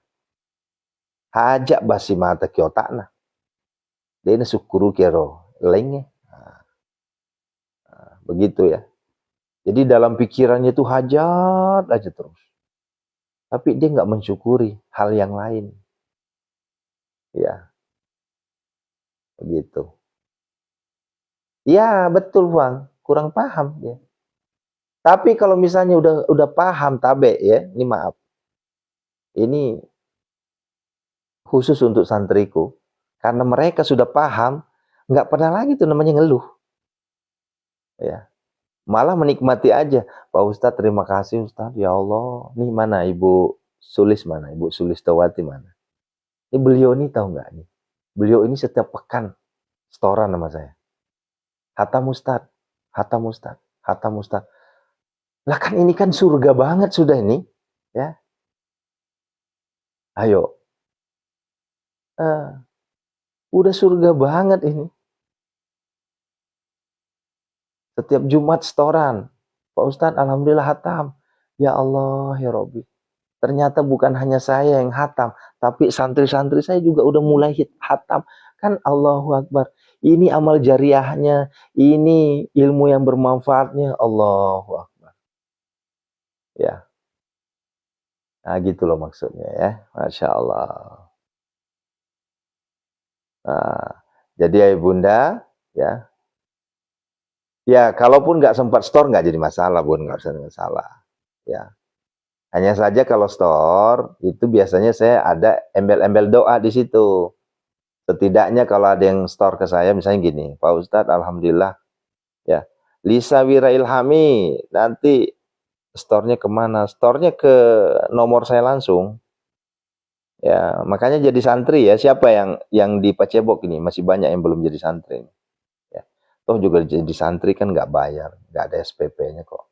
hajak basi mata kiotakna. Dia sukuru kero, lengnya. Begitu ya. Jadi dalam pikirannya itu hajat aja terus. Tapi dia nggak mensyukuri hal yang lain. Ya, begitu. Ya, betul, Bang. Kurang paham ya. Tapi kalau misalnya udah paham tabe ya, ini maaf. Ini khusus untuk santriku. Karena mereka sudah paham, nggak pernah lagi tuh namanya ngeluh. Ya. Malah menikmati aja. Pak Ustadz, terima kasih Ustadz. Ya Allah, nih mana Ibu Sulis mana? Ibu Sulistawati mana? Ini beliau ini tahu nggak nih? Beliau ini setiap pekan setoran sama saya. Hatam Ustadz, Hatam Ustadz, Hatam Ustadz. Lah kan ini kan surga banget sudah ini. Ya, ayo. Udah surga banget ini. Setiap Jumat setoran. Pak Ustadz, alhamdulillah hatam. Ya Allah, ya Robbi. Ternyata bukan hanya saya yang hatam, tapi santri-santri saya juga udah mulai hatam. Kan Allahu Akbar. Ini amal jariahnya, ini ilmu yang bermanfaatnya. Allahu Akbar. Ya, nah gitu loh maksudnya ya. Masya Allah. Nah, jadi ya bunda, ya, ya kalaupun nggak sempat store nggak jadi masalah bun, nggak usah masalah. Ya, hanya saja kalau store itu biasanya saya ada embel-embel doa di situ. Setidaknya kalau ada yang store ke saya misalnya gini, Pak Ustadz, alhamdulillah, ya, Lisa Wira Ilhami, nanti store-nya kemana? Store-nya ke nomor saya langsung. Ya, makanya jadi santri ya. Siapa yang di Pacebok ini masih banyak yang belum jadi santri. Ya. Toh juga jadi santri kan nggak bayar, nggak ada SPP-nya kok.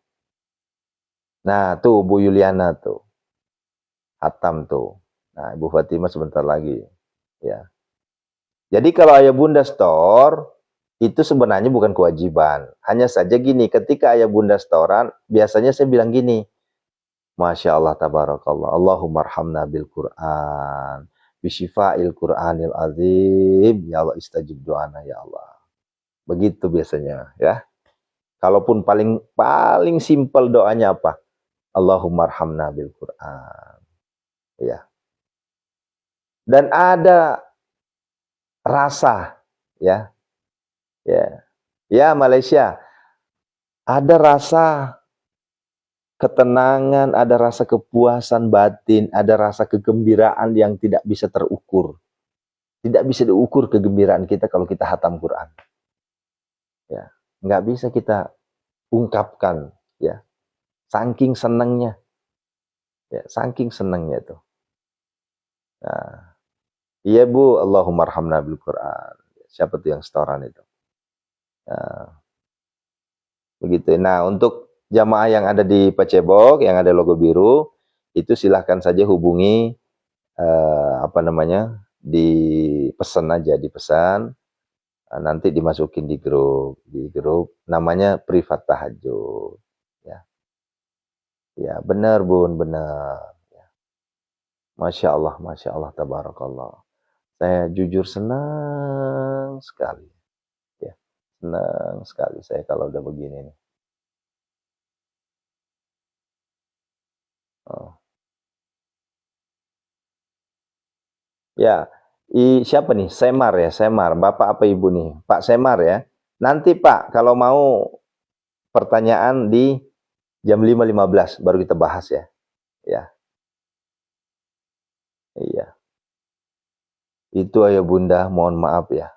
Nah, tuh Bu Yuliana tuh, hatam tuh. Nah, Ibu Fatimah sebentar lagi. Ya. Jadi kalau ayah bunda store, itu sebenarnya bukan kewajiban. Hanya saja gini, ketika ayah bunda storan, biasanya saya bilang gini, Masya Allah, tabarakallah, Allahumma arhamna bil Qur'an, bisyifail Qur'anil azim, ya Allah istajib doana ya Allah. Begitu biasanya ya. Kalaupun paling paling simpel doanya apa? Allahumma arhamna bil Qur'an. Ya. Dan ada rasa ya. Ya. Ya Malaysia, ada rasa ketenangan, ada rasa kepuasan batin, ada rasa kegembiraan yang tidak bisa terukur. Tidak bisa diukur kegembiraan kita kalau kita hatam Quran. Ya, nggak bisa kita ungkapkan. Ya, saking senangnya. Ya, saking senangnya itu. Nah, iya Bu, Allahumma arhamna bil Quran. Siapa tuh yang setoran itu? Nah, begitu. Nah, untuk jamaah yang ada di Pacebok, yang ada logo biru, itu silahkan saja hubungi apa namanya, dipesan aja, dipesan, nanti dimasukin di grup namanya privat tahajud. Ya, ya benar bun, benar. Ya. Masya Allah, tabarakallah. Saya jujur senang sekali. Ya, senang sekali saya kalau udah begini nih. Oh. Ya, siapa nih? Semar ya, Semar. Bapak apa Ibu nih? Pak Semar ya. Nanti Pak, kalau mau pertanyaan di jam 5.15 baru kita bahas ya. Ya, iya. Itu ayah bunda, mohon maaf ya.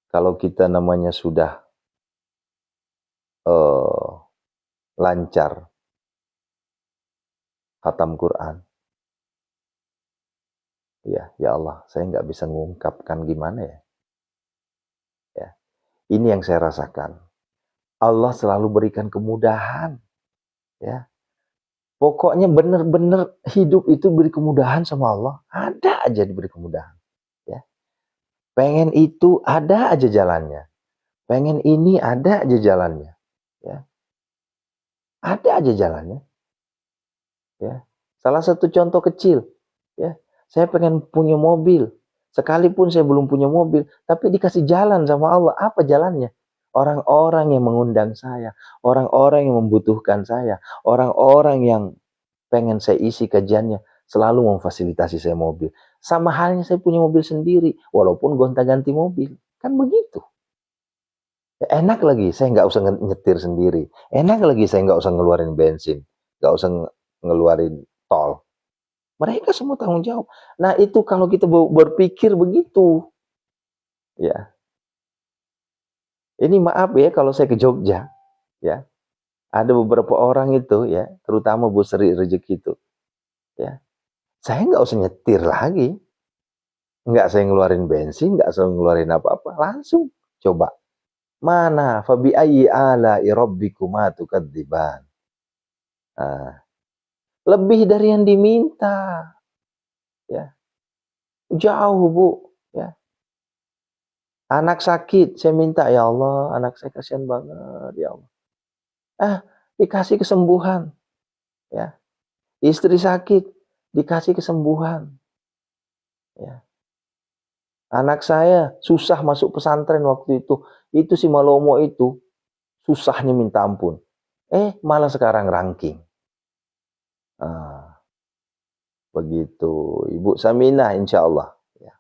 Kalau kita namanya sudah uh, lancar khatam Quran, ya Allah, saya nggak bisa mengungkapkan gimana ya. Ya, ini yang saya rasakan. Allah selalu berikan kemudahan. Ya, pokoknya benar-benar hidup itu beri kemudahan sama Allah. Ada aja diberi kemudahan. Ya, pengen itu ada aja jalannya. Pengen ini ada aja jalannya. Ya, ada aja jalannya. Ya, salah satu contoh kecil. Ya, saya pengen punya mobil. Sekalipun saya belum punya mobil, tapi dikasih jalan sama Allah. Apa jalannya? Orang-orang yang mengundang saya, orang-orang yang membutuhkan saya, orang-orang yang pengen saya isi kajiannya, selalu memfasilitasi saya mobil. Sama halnya saya punya mobil sendiri, walaupun gonta-ganti mobil. Kan begitu. Enak lagi, saya nggak usah nyetir sendiri. Enak lagi, saya nggak usah ngeluarin bensin. Nggak usah ngeluarin tol. Mereka semua tanggung jawab. Nah itu kalau kita berpikir begitu. Ya, ini maaf ya kalau saya ke Jogja. Ya, ada beberapa orang itu ya, terutama Bu Sri Rezeki itu. Ya, saya nggak usah nyetir lagi. Nggak saya ngeluarin bensin, nggak saya ngeluarin apa-apa. Langsung coba. Mana fabi ayyi ala rabbikuma tukadziban. Nah, lebih dari yang diminta. Ya, jauh Bu. Ya, anak sakit, saya minta ya Allah, anak saya kasihan banget ya Allah. Ah, dikasih kesembuhan. Ya. Istri sakit, dikasih kesembuhan. Ya. Anak saya susah masuk pesantren waktu itu. Itu si Malomo itu susahnya minta ampun. Malah sekarang ranking. Begitu. Ibu Saminah insya Allah. Ya.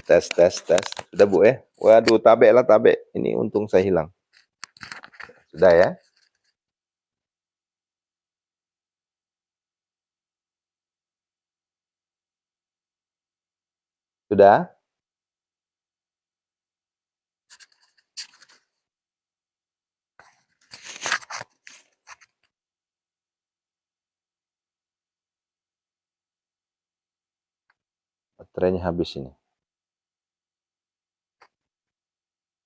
Tes, tes, tes. Sudah Bu ya? Waduh, tabe lah tabe. Ini untung saya hilang. Sudah ya? Sudah? Baterainya habis ini.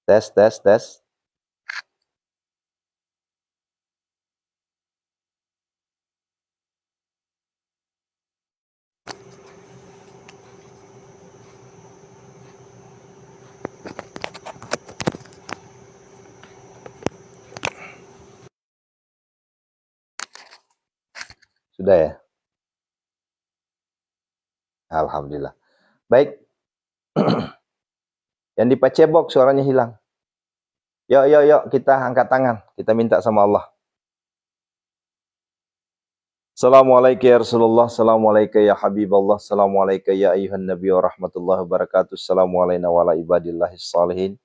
Tes, tes, tes. Sudah ya? Alhamdulillah. Baik. Yang di Pacebok suaranya hilang. Yuk, yuk, yuk. Kita angkat tangan. Kita minta sama Allah. Assalamualaikum ya Rasulullah. Assalamualaikum ya Habiballah. Assalamualaikum ya ayuhan Nabi wa rahmatullahi wabarakatuh. Assalamualaikum wa ala ibadillahi salihin.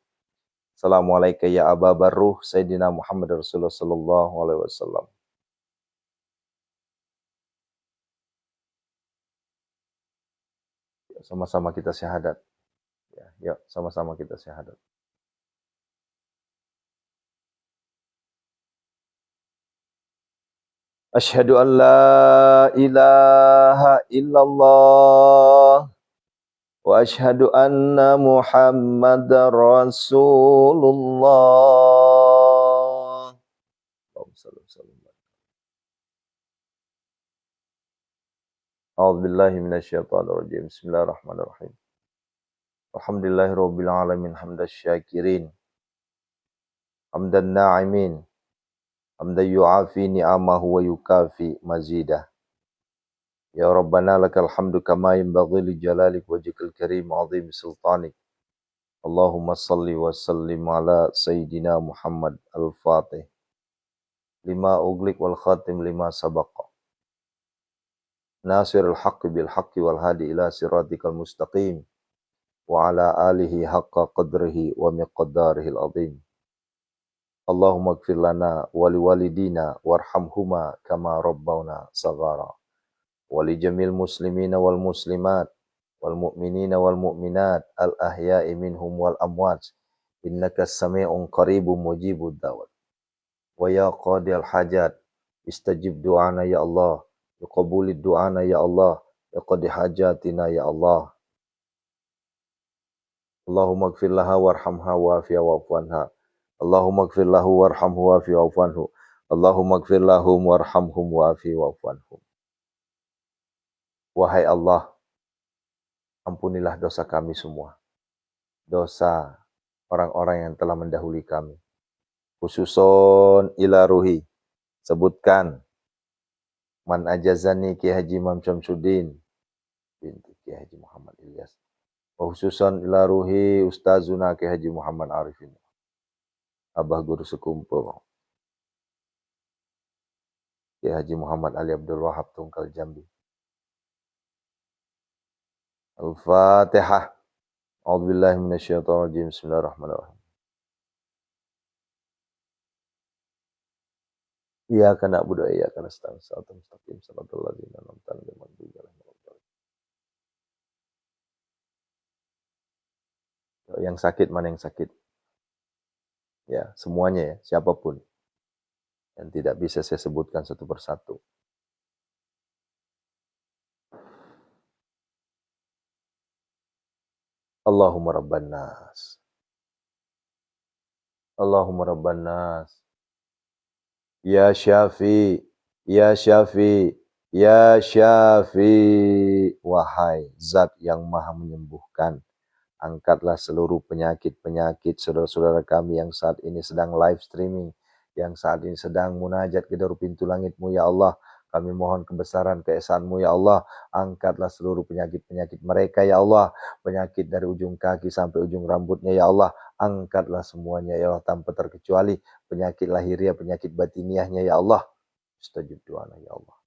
Assalamualaikum ya Aba Barruh. Sayyidina Muhammad Rasulullah sallallahu alaihi wasallam. Sama-sama kita syahadat. Ya, yuk, sama-sama kita syahadat. Asyhadu an la ilaha illallah wa asyhadu anna Muhammadar Rasulullah. A'udzu billahi minasyaitonir rajim. Bismillahirrahmanirrahim. Alhamdulillahirabbil alamin hamdasy syakirin. Hamdan na'imin. Hamdan yu'afi ni'amahu wa yukafi mazidah. Ya Rabbana lakal hamdu kama yanbaghi li jalalik wajhikal karim 'azimi sultanik. Allahumma salli wa sallim ala sayyidina Muhammad al-Fatih. Lima ughliq wal khatim lima sabaqa. Nasirul haqqi bil haqqi wal hadi ila siratikal mustaqim. Wa ala alihi haqqa qadrihi wa miqdarihi al-'azim. Allahumma ighfir lana wa liwalidina warhamhuma kama rabbawna saghara. Wa li jamil muslimina wal muslimat wal mu'minina wal mu'minat al ahya'i minhum wal amwat. Innaka sami'un qaribun mujibud da'wat. Wa ya qadiyal hajat istajib du'ana ya Allah, yuqabulid du'ana ya Allah, yaqdi hajatina ya Allah. Allahumma ighfir laha warhamha wa'afiha wa'fu anha. Allahumma ighfir lahu warhamhu wa'afi wa'fu anhu. Allahumma ighfir lahum warhamhum wa'afi wa'fu anhum. Wahai Allah, ampunilah dosa kami semua. Dosa orang-orang yang telah mendahului kami. Khususon ila ruhi. Sebutkan man ajazani Ki Haji Imam Syamsuddin binti Ki Haji Muhammad Ilyas. Khususon ila ruhi Ustazuna Ki Haji Muhammad Arifin. Abah Guru Sekumpul. Ki Haji Muhammad Ali Abdul Wahab Tungkal Jambi. Al-Fatihah. A'udzubillahi minasyaitonir rajim. Bismillahirrahmanirrahim. Iyyaka na'budu wa iyyaka nasta'in. Shiratal mustaqim. Shiratal ladzina an'amta 'alaihim ghairil maghdubi 'alaihim waladdallin. Yang sakit mana yang sakit? Ya, semuanya ya, siapapun. Yang tidak bisa saya sebutkan satu persatu. Allahumma rabban nas. Allahumma rabban nas. Ya Syafi, Ya Syafi, Ya Syafi. Wahai Zat yang Maha menyembuhkan, angkatlah seluruh penyakit-penyakit saudara-saudara kami yang saat ini sedang live streaming, yang saat ini sedang munajat ke dalam pintu langit-Mu ya Allah. Kami mohon kebesaran keesaanmu ya Allah. Angkatlah seluruh penyakit-penyakit mereka ya Allah. Penyakit dari ujung kaki sampai ujung rambutnya ya Allah. Angkatlah semuanya ya Allah tanpa terkecuali. Penyakit lahiriah, penyakit batiniahnya ya Allah. Istajib doana ya Allah.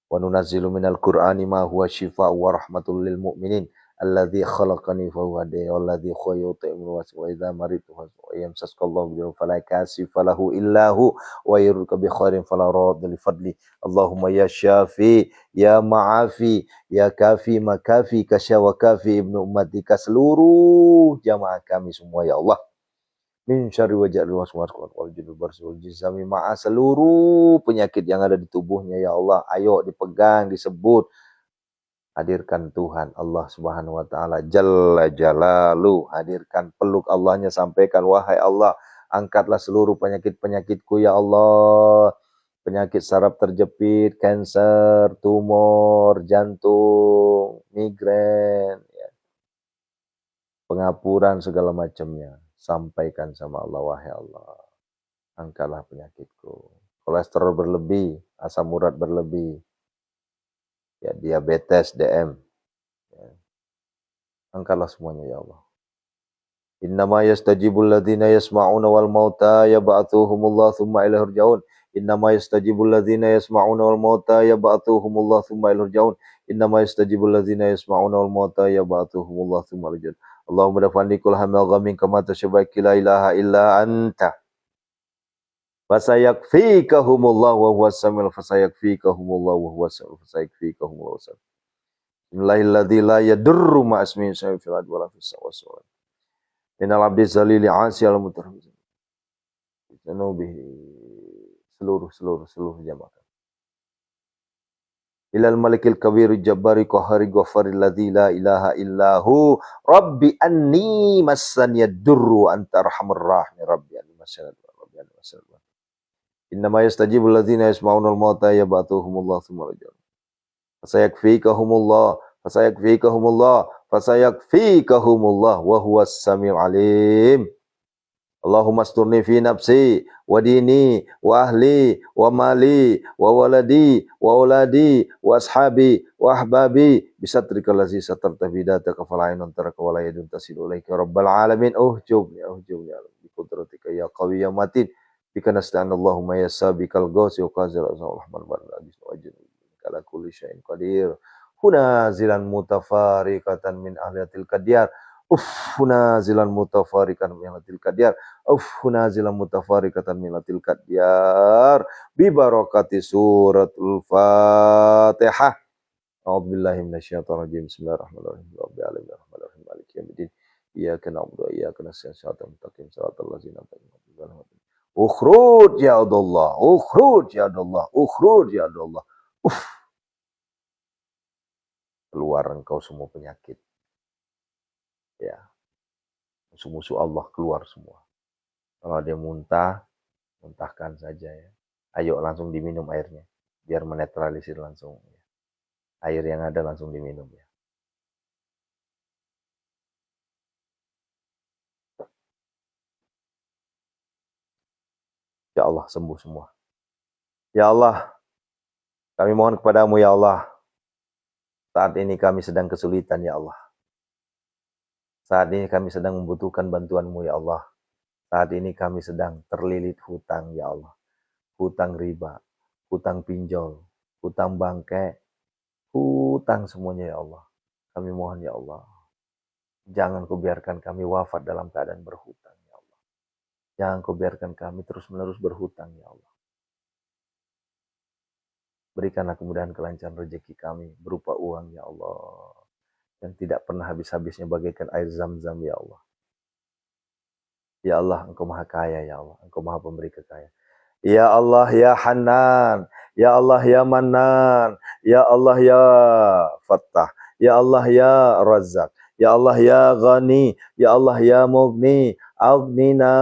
Wa nunazzilu minal Qur'ani ma huwa shifaa'un wa rahmatul lil mu'minin. Alladzi khalaqani fa huwa hadaini walladzi khayyatani wa idza maritu fa yamsaskallahu bi fala kashifa lahu illa hu wa yurka bi khairin fala radda li fadli. Allahumma ya syafi ya ma'afi ya kafi makafi kasya wa kafi ibnu ummatika seluruh jamaah kami semua ya Allah. Min syarri waja'il waswas wal judul barsi wal jisami ma'a seluruh penyakit yang ada di tubuhnya ya Allah. Ayo dipegang, disebut. Hadirkan Tuhan Allah Subhanahu wa taala Jalla Jalalu, hadirkan, peluk Allahnya, sampaikan wahai Allah, angkatlah seluruh penyakit-penyakitku ya Allah. Penyakit saraf terjepit, kanker, tumor, jantung, migrain, ya, pengapuran segala macamnya. Sampaikan sama Allah, wahai Allah, angkatlah penyakitku. Kolesterol berlebih, asam urat berlebih, ya, diabetes, DM. Ya. Angkatlah semuanya ya Allah. Innama yastajibul ladzina yasma'una wal mauta yab'atsuhumullah tsumma ilaihi yurja'un. Innama yastajibul ladzina yasma'una wal mauta yab'atsuhumullah tsumma ilaihi yurja'un. Innama yastajibul ladzina yasma'una wal mauta yab'atsuhumullah tsumma ilaihi yurja'un. Allahumma dafa'ni kul hamil ghamin kama tashabaki la ilaha illa anta. Fasayakfikahumullah wa huwas samiul fasayakfikahumullah wa huwas samiul fasayakfikahumullah. Bismillahilladzi la yadurru ma ismihi syai'un fil ardi wa la fis samawati. Innal abdi zalili asyal mutarhim. Zanubihi seluruh jamaah. Ilal malikil kabir jabbari qahari ghafaril ladzi la ilaha illahu rabbi anni massani yadurru anta arhamur rahimin rabbi anni massani rabbi anni massani. Innama yastajibul ladzina yasma'unal mauta yab'athuhumullah tsumma raja'un. Fasayakfikahumullah wa huwas samiul alim. Allahumma asturni fi nafsi wa dini wa ahli wa mali wa waladi wa auladi wa ashabi wa ahbabi bisatrika allazi satarta bidataka fala ainun taraka wa la yadun tasilu ilaika rabbal alamin. Uhjubni bi qudratika ya qawi ya matin bika nasta'an. Allahumma ya sabikal ghausi wa qazir rahman barajis wa ajin kala kulli syai'in qadir. Hunazilan mutafarikatan min ahliyatil qadiyar. Hunazilan mutafarikatan min ahliyatil qadiyar. Hunazilan mutafarikatan min ahliyatil qadiyar. Bi barakati suratul Fatihah. A'udzubillahi minasyaitonir rajim. Bismillahirrahmanirrahim. Rabbil alamin arrahmanirrahim maliki yaumiddin. Iyyaka na'budu wa iyyaka nasta'in. Shiratal mustaqim. Shiratal ladzina an'amta 'alaihim. Ukhruj ya Allah, ukhruj ya Allah, ukhruj ya Allah. Keluar engkau semua penyakit. Ya, musuh-musuh Allah keluar semua. Kalau dia muntah, muntahkan saja ya. Ayo langsung diminum airnya, biar menetralisir langsung. Ya. Air yang ada langsung diminum ya. Ya Allah sembuh semua. Ya Allah, kami mohon kepadamu ya Allah. Saat ini kami sedang kesulitan ya Allah. Saat ini kami sedang membutuhkan bantuanmu ya Allah. Saat ini kami sedang terlilit hutang ya Allah. Hutang riba, hutang pinjol, hutang bangkai, hutang semuanya ya Allah. Kami mohon ya Allah. Jangan kau biarkan kami wafat dalam keadaan berhutang ya Allah. Jangan kau biarkan kami terus-menerus berhutang ya Allah. Berikanlah kemudahan kelancaran rezeki kami berupa uang ya Allah. Yang tidak pernah habis-habisnya bagaikan air zam-zam ya Allah. Ya Allah, Engkau maha kaya ya Allah. Engkau maha pemberi kekayaan. Ya Allah ya Hanan, ya Allah ya Manan, ya Allah ya Fattah, ya Allah ya Razzaq, ya Allah ya Ghani, ya Allah ya Mughni, Aghnina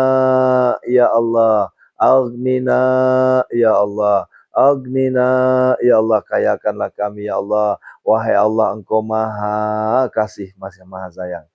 ya Allah, Aghnina ya Allah, Aghnina ya Allah, kayakanlah kami ya Allah. Wahai Allah, Engkau maha kasih, masih maha sayang.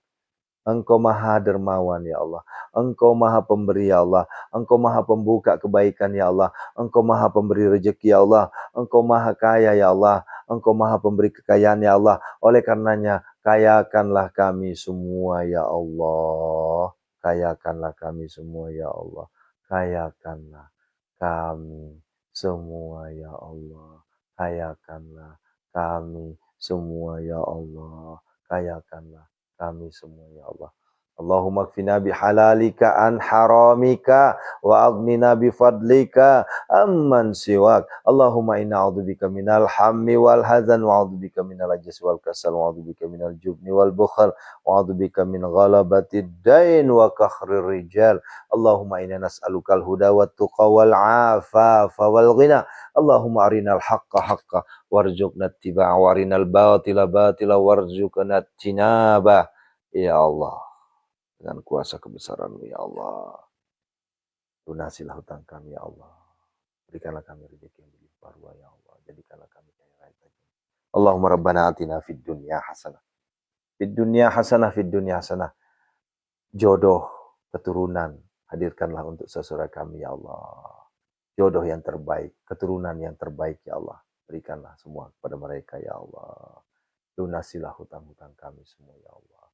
Engkau maha dermawan ya Allah. Engkau maha pemberi ya Allah. Engkau maha pembuka kebaikan ya Allah. Engkau maha pemberi rezeki ya Allah. Engkau maha kaya ya Allah. Engkau maha pemberi kekayaan ya Allah. Oleh karenanya, kayakanlah kami semua ya Allah. Kayakanlah kami semua ya Allah. Kayakanlah kami semua ya Allah. Kayakanlah kami semua ya Allah. Kayakanlah kami semua ya Allah. Allahumma kfina bihalalika an haramika wa aghnina bifadlika amman siwak. Allahumma inna a'udzubika minal hammi wal hazan wa a'udzubika minal ajzi wal kasal wa a'udzubika minal jubni wal bukhl wa a'udzubika min ghalabatid dain wa kahrir rijal. Allahumma inna nas'alukal huda wat tuqa wal afafa wal ghina. Allahumma arinal haqqa haqqa warzuqna ittiba'a wa arinal batila batila warzuqna tinaba. Ya Allah, dengan kuasa kebesaran-Mu ya Allah, lunasilah hutang kami ya Allah. Berikanlah kami rezeki yang berlimpah ruah ya Allah. Jadikanlah kami kaya raya tajam. Allahumma rabbana atina fid dunya hasanah. Fid dunya hasanah, fid dunya hasanah. Jodoh, keturunan, hadirkanlah untuk saudara kami ya Allah. Jodoh yang terbaik, keturunan yang terbaik ya Allah. Berikanlah semua kepada mereka ya Allah. Lunasilah hutang-hutang kami semua ya Allah.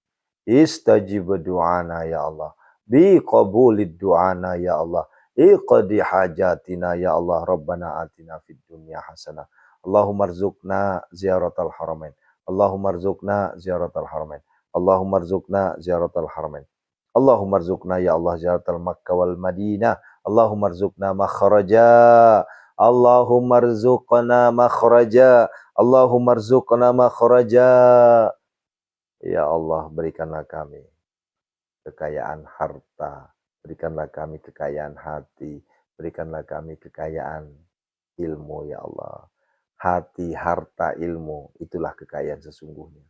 Istajib du'ana ya Allah. Bi qabulid du'ana ya Allah. Iqdi hajatina ya Allah. Rabbana atina fid dunya hasanah. Allahumma rzuqna ziyaratal haramain. Allahumma rzuqna ziyaratal haramain. Allahumma rzuqna ziyaratal haramain. Allahumma rzuqna ya Allah ziyaratal Makkah wal Madinah. Allahumma rzuqna makhraja. Allahumma rzuqna makhraja. Allahumma rzuqna makhraja. Ya Allah, berikanlah kami kekayaan harta, berikanlah kami kekayaan hati, berikanlah kami kekayaan ilmu ya Allah. Hati, harta, ilmu, itulah kekayaan sesungguhnya.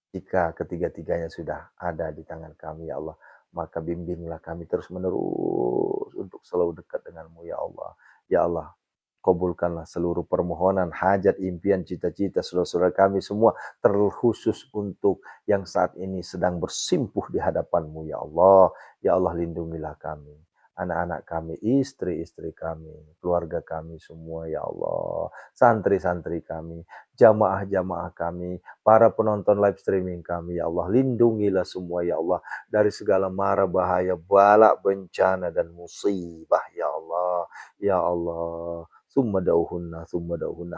Jika ketiga-tiganya sudah ada di tangan kami ya Allah, maka bimbinglah kami terus menerus untuk selalu dekat denganmu ya Allah. Ya Allah, kabulkanlah seluruh permohonan, hajat, impian, cita-cita saudara-saudara kami semua, terkhusus untuk yang saat ini sedang bersimpuh di hadapan-Mu ya Allah. Ya Allah, lindungilah kami, anak-anak kami, istri-istri kami, keluarga kami semua ya Allah. Santri-santri kami, jamaah-jamaah kami, para penonton live streaming kami ya Allah. Lindungilah semua ya Allah dari segala mara bahaya, bala, bencana dan musibah ya Allah. Ya Allah, summa dauhunna,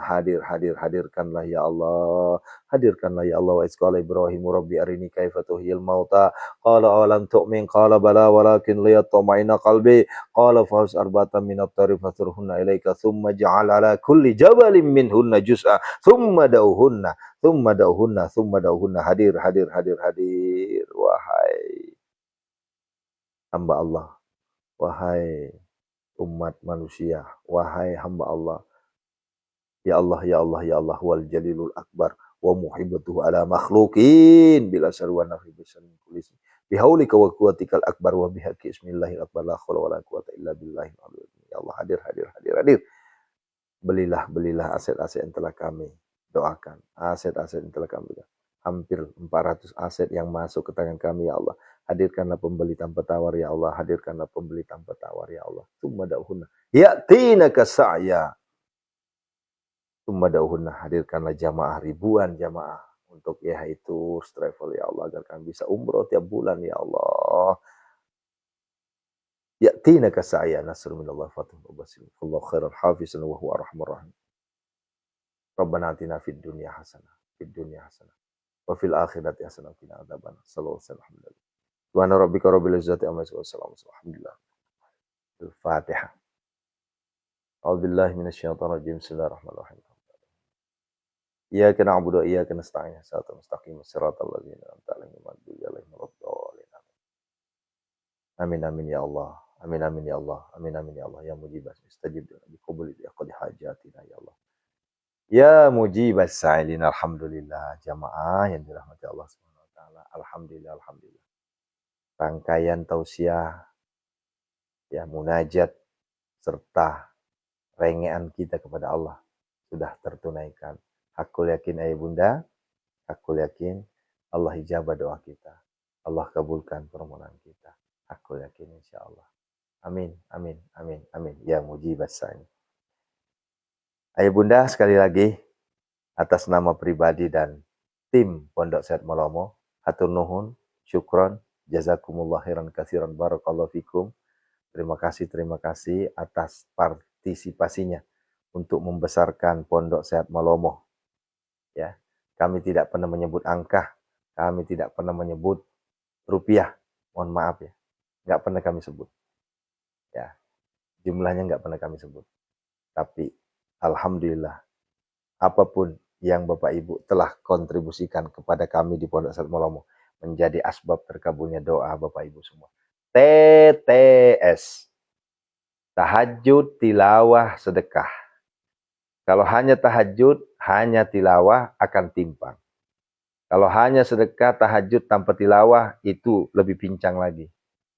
hadirkanlah ya Allah, hadirkanlah ya Allah. Wa isqala Ibrahim rabbi arini kaifa tuhyil mauta qala alam tu'min qala bala walakin liyatma'inna qalbi qala fahus arbatan minat tari fasurhunna ilaika thumma ja'al ala kulli jabalin minhunna juz'a thumma dauhunna. Hadir. Wahai hamba Allah, wahai umat manusia. Wahai hamba Allah, ya Allah, ya Allah, ya Allah, wal jalilul akbar wa muhibbatuhu ala makhlukin bila sarwa nafi bisanin kulis bihaulika wa quwwatikal akbar wa bihaqqi ismillahil akbar la haula wala quwwata illa billahil aliyyil azim. Ya Allah, hadir, hadir, hadir, hadir. Belilah aset-aset yang telah kami doakan, aset-aset yang telah kami doakan. Hampir 400 aset yang masuk ke tangan kami, ya Allah. Hadirkanlah pembeli tanpa tawar, ya Allah. Hadirkanlah pembeli tanpa tawar, ya Allah. Tsumma da'uhunna ya'tinaka sa'ya. Tsumma da'uhunna, hadirkanlah jamaah, ribuan jamaah untuk yaitu travel, ya Allah, agar kami bisa umroh tiap bulan, ya Allah. Ya'tinaka sa'ya, nasrun minallahi fathun mubasir. Wallahu khairal hafizan wa huwa arhamur rahim. Rabbana atina fid dunya hasanah, fid dunya hasanah, wa fil akhirati hasanah, wa qina adzabannar. Sallallahu alaihi wasallam. Subhana rabbika rabbil izzati amma yasifun. Alhamdulillah. Al-Fatihah. A'udzubillahi minasyaitonir rajim. Bismillahirrahmanirrahim. Iyyaka na'budu wa iyyaka nasta'in. Shiratal mustaqim, shiratal ladzina an'amta 'alaihim ghairil maghdubi 'alaihim waladdallin. Amin amin ya Allah. Amin amin ya Allah. Amin amin ya Allah. Ya mujibas istajib bi qabuli qadi hajatina ya Allah. Ya mujibas sa'ilin. Alhamdulillah jamaah yang dirahmati Allah Subhanahu wa taala. Alhamdulillah, alhamdulillah. Rangkaian tausiah, ya munajat serta rengean kita kepada Allah sudah tertunaikan. Hakul yakin ayah bunda, hakul yakin Allah ijabah doa kita. Allah kabulkan permohonan kita. Hakul yakin insyaallah. Amin, amin, amin, amin. Ya mujibas sa'ilin. Ayah bunda, sekali lagi atas nama pribadi dan tim Pondok Sehat Malomo, hatur nuhun, syukron, jazakumullah khairan katsiran, barakallahu fikum. Terima kasih atas partisipasinya untuk membesarkan Pondok Sehat Malomo. Ya, kami tidak pernah menyebut angka, kami tidak pernah menyebut rupiah. Mohon maaf ya, nggak pernah kami sebut. Ya, jumlahnya nggak pernah kami sebut. Tapi alhamdulillah, apapun yang Bapak Ibu telah kontribusikan kepada kami di Pondok Sehat Malomo menjadi asbab terkabulnya doa Bapak Ibu semua. TTS, tahajud, tilawah, sedekah. Kalau hanya tahajud, hanya tilawah akan timpang. Kalau hanya sedekah, tahajud tanpa tilawah, itu lebih pincang lagi.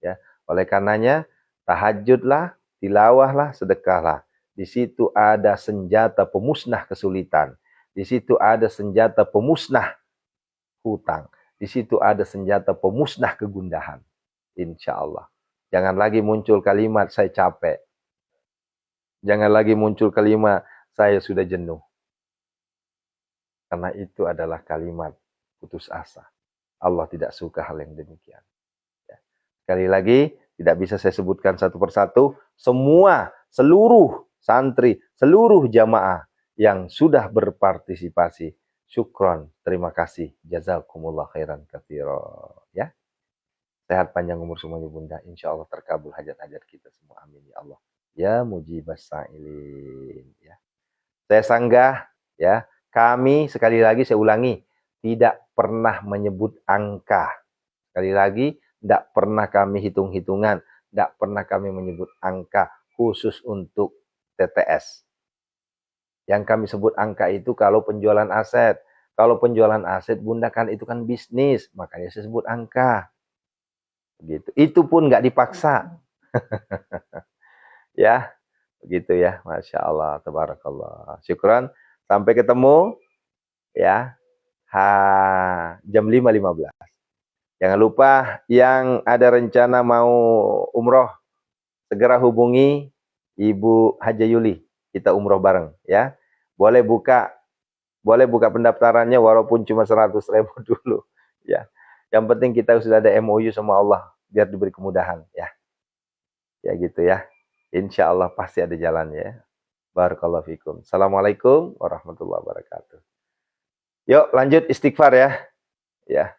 Ya, oleh karenanya, tahajudlah, tilawahlah, sedekahlah. Di situ ada senjata pemusnah kesulitan. Di situ ada senjata pemusnah hutang. Di situ ada senjata pemusnah kegundahan. Insya Allah. Jangan lagi muncul kalimat saya capek. Jangan lagi muncul kalimat saya sudah jenuh. Karena itu adalah kalimat putus asa. Allah tidak suka hal yang demikian. Ya. Sekali lagi, tidak bisa saya sebutkan satu persatu. Semua, seluruh santri, seluruh jamaah yang sudah berpartisipasi. Syukron, terima kasih. Jazakumullah khairan katsira. Ya. Sehat panjang umur semuanya bunda. Insya Allah terkabul hajat-hajat kita semua. Amin ya Allah. Ya mujibas sa'ilin. Ya. Saya sanggah, ya, kami sekali lagi saya ulangi, tidak pernah menyebut angka. Sekali lagi, tidak pernah kami hitung-hitungan, tidak pernah kami menyebut angka khusus untuk TTS. Yang kami sebut angka itu kalau penjualan aset. Kalau penjualan aset, bunda kan itu kan bisnis, makanya saya sebut angka. Gitu. Itu pun nggak dipaksa. Ya, begitu ya. Masya Allah, tabarakallah. Syukran. Sampai ketemu ya. Jam 5.15. Jangan lupa yang ada rencana mau umroh, segera hubungi Ibu Haja Yuli. Kita umroh bareng ya. Boleh buka pendaftarannya walaupun cuma 100.000 dulu ya. Yang penting kita sudah ada MOU sama Allah biar diberi kemudahan ya. Ya gitu ya. Insya Allah pasti ada jalan ya. Barakallahu fikum. Assalamualaikum warahmatullahi wabarakatuh. Yuk lanjut istighfar ya. Ya.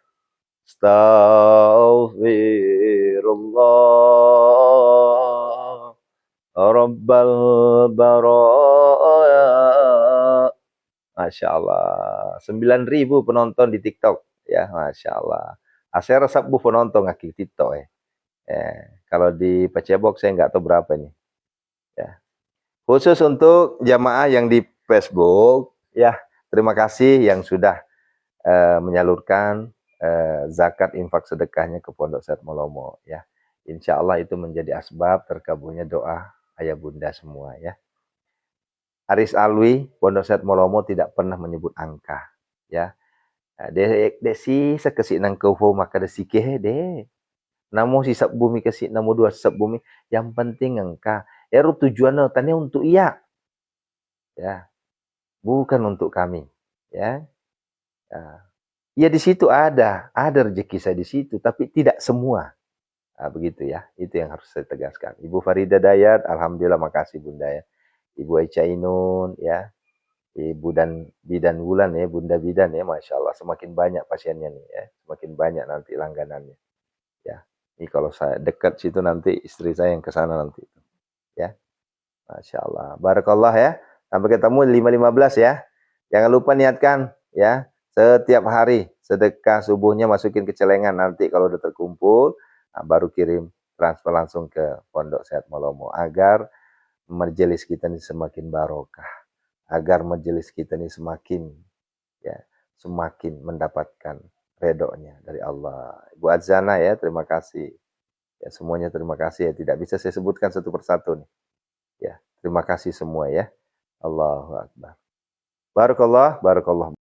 Astaghfirullah Rabbal baraya. Masya Allah. 9.000 penonton di TikTok. Ya, Masya Allah. Saya resep bu penonton ngaki TikTok ya. Kalau di Pecebok saya nggak tahu berapa nih. Khusus untuk jamaah yang di Facebook, ya terima kasih yang sudah menyalurkan zakat infak sedekahnya ke Pondok Set Molomo ya. Insya Allah itu menjadi asbab terkabulnya doa ayah bunda semua ya. Aris Alwi, Pondok Set Molomo tidak pernah menyebut angka ya. Desi sekesi nang kau maka desi keh deh. Namo si sab bumi kasih namo dua sab bumi. Yang penting engka. Ya tujuannya tanya untuk iya ya, bukan untuk kami ya. Ya di situ ada rezeki saya di situ, tapi tidak semua. Nah, begitu ya, itu yang harus saya tegaskan. Ibu Farida Dayat, alhamdulillah makasih Bunda ya. Ibu Aicha Inun ya, Ibu dan Bidan Wulan ya, Bunda Bidan ya, Masya Allah semakin banyak pasiennya nih ya, semakin banyak nanti langganannya ya. Ini kalau saya dekat situ nanti istri saya yang ke sana nanti ya. Masya Allah. Barakallah ya. Sampai ketemu 5.15 ya. Jangan lupa niatkan ya. Setiap hari sedekah subuhnya masukin ke celengan. Nanti kalau udah terkumpul, nah baru kirim transfer langsung ke Pondok Sehat Molomo. Agar majelis kita ini semakin barokah. Agar majelis kita ini semakin ya, semakin mendapatkan redonya dari Allah. Ibu Adzana ya, terima kasih. Ya, semuanya terima kasih ya. Tidak bisa saya sebutkan satu persatu nih. Ya, terima kasih semua ya. Allahu Akbar. Barakallah, barakallah.